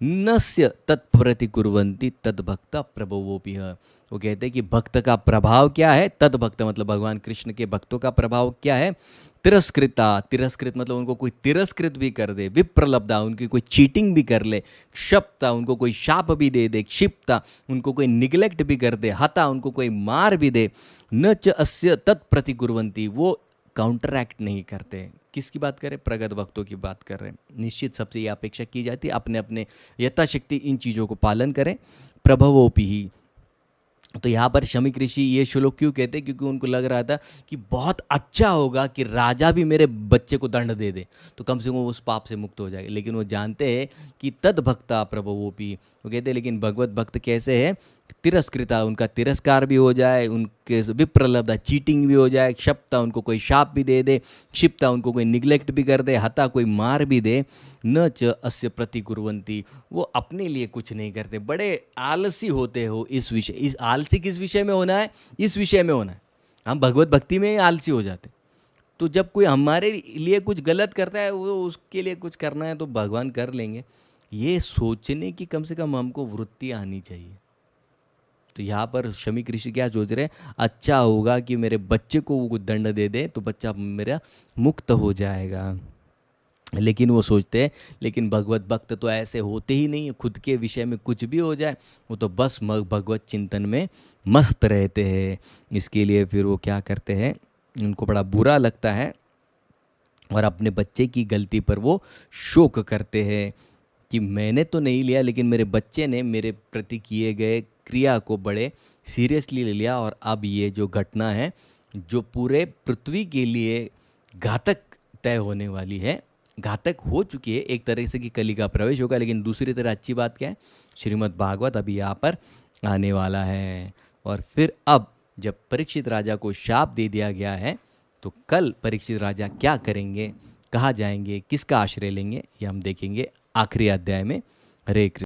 [SPEAKER 1] नस्य तत्प्रति कुर्वन्ति तद्भक्त प्रभवोपि। वो कहते हैं कि भक्त का प्रभाव क्या है? तद्भक्त मतलब भगवान कृष्ण के भक्तों का प्रभाव क्या है? तिरस्कृता, तिरस्कृत मतलब उनको कोई तिरस्कृत भी कर दे, विप्रलब्धा उनकी कोई चीटिंग भी कर ले, क्षप्ता उनको कोई शाप भी दे दे, क्षिप्ता उनको कोई निगलेक्ट भी कर दे, हता उनको कोई मार भी दे, न च अस्य तत्प्रति कुर्वन्ति वो काउंटरैक्ट नहीं करते। किसकी बात करें? प्रगत भक्तों की बात कर रहे हैं। निश्चित सबसे ये अपेक्षा की जाती है अपने अपने यथाशक्ति इन चीज़ों को पालन करें। प्रभवोपि ही, तो यहाँ पर शमीक ऋषि ये श्लोक क्यों कहते हैं? क्योंकि उनको लग रहा था कि बहुत अच्छा होगा कि राजा भी मेरे बच्चे को दंड दे दे, तो कम से कम उस पाप से मुक्त हो जाएगा। लेकिन वो जानते हैं कि तद भक्ता प्रभवोपि, वो कहते हैं लेकिन भगवत भक्त कैसे है? तिरस्कृता, उनका तिरस्कार भी हो जाए, उनके विप्रलब्धा चीटिंग भी हो जाए, क्षप्ता उनको कोई शाप भी दे दे, क्षिप्ता उनको कोई निगलेक्ट भी कर दे, हता कोई मार भी दे, न च अस्य प्रति कुर्वन्ति वो अपने लिए कुछ नहीं करते। बड़े आलसी होते हो इस विषय, इस आलसी किस विषय में होना है? इस विषय में होना है। हम भगवत भक्ति में ही आलसी हो जाते। तो जब कोई हमारे लिए कुछ गलत करता है, वो उसके लिए कुछ करना है तो भगवान कर लेंगे, ये सोचने की कम से कम हमको वृत्ति आनी चाहिए। तो यहाँ पर शमीक ऋषि क्या सोच रहे हैं? अच्छा होगा कि मेरे बच्चे को वो दंड दे दे तो बच्चा मेरा मुक्त हो जाएगा। लेकिन वो सोचते हैं, लेकिन भगवत भक्त तो ऐसे होते ही नहीं, खुद के विषय में कुछ भी हो जाए वो तो बस भगवत चिंतन में मस्त रहते हैं। इसके लिए फिर वो क्या करते हैं? उनको बड़ा बुरा लगता है और अपने बच्चे की गलती पर वो शोक करते हैं कि मैंने तो नहीं लिया, लेकिन मेरे बच्चे ने मेरे प्रति किए गए क्रिया को बड़े सीरियसली ले लिया, और अब ये जो घटना है जो पूरे पृथ्वी के लिए घातक तय होने वाली है, घातक हो चुकी है एक तरह से कि कली का प्रवेश होगा। लेकिन दूसरी तरह अच्छी बात क्या है? श्रीमद् भागवत अभी यहाँ पर आने वाला है। और फिर अब जब परीक्षित राजा को शाप दे दिया गया है, तो कल परीक्षित राजा क्या करेंगे, कहाँ जाएंगे, किसका आश्रय लेंगे, ये हम देखेंगे आखिरी अध्याय में। हरे कृष्ण।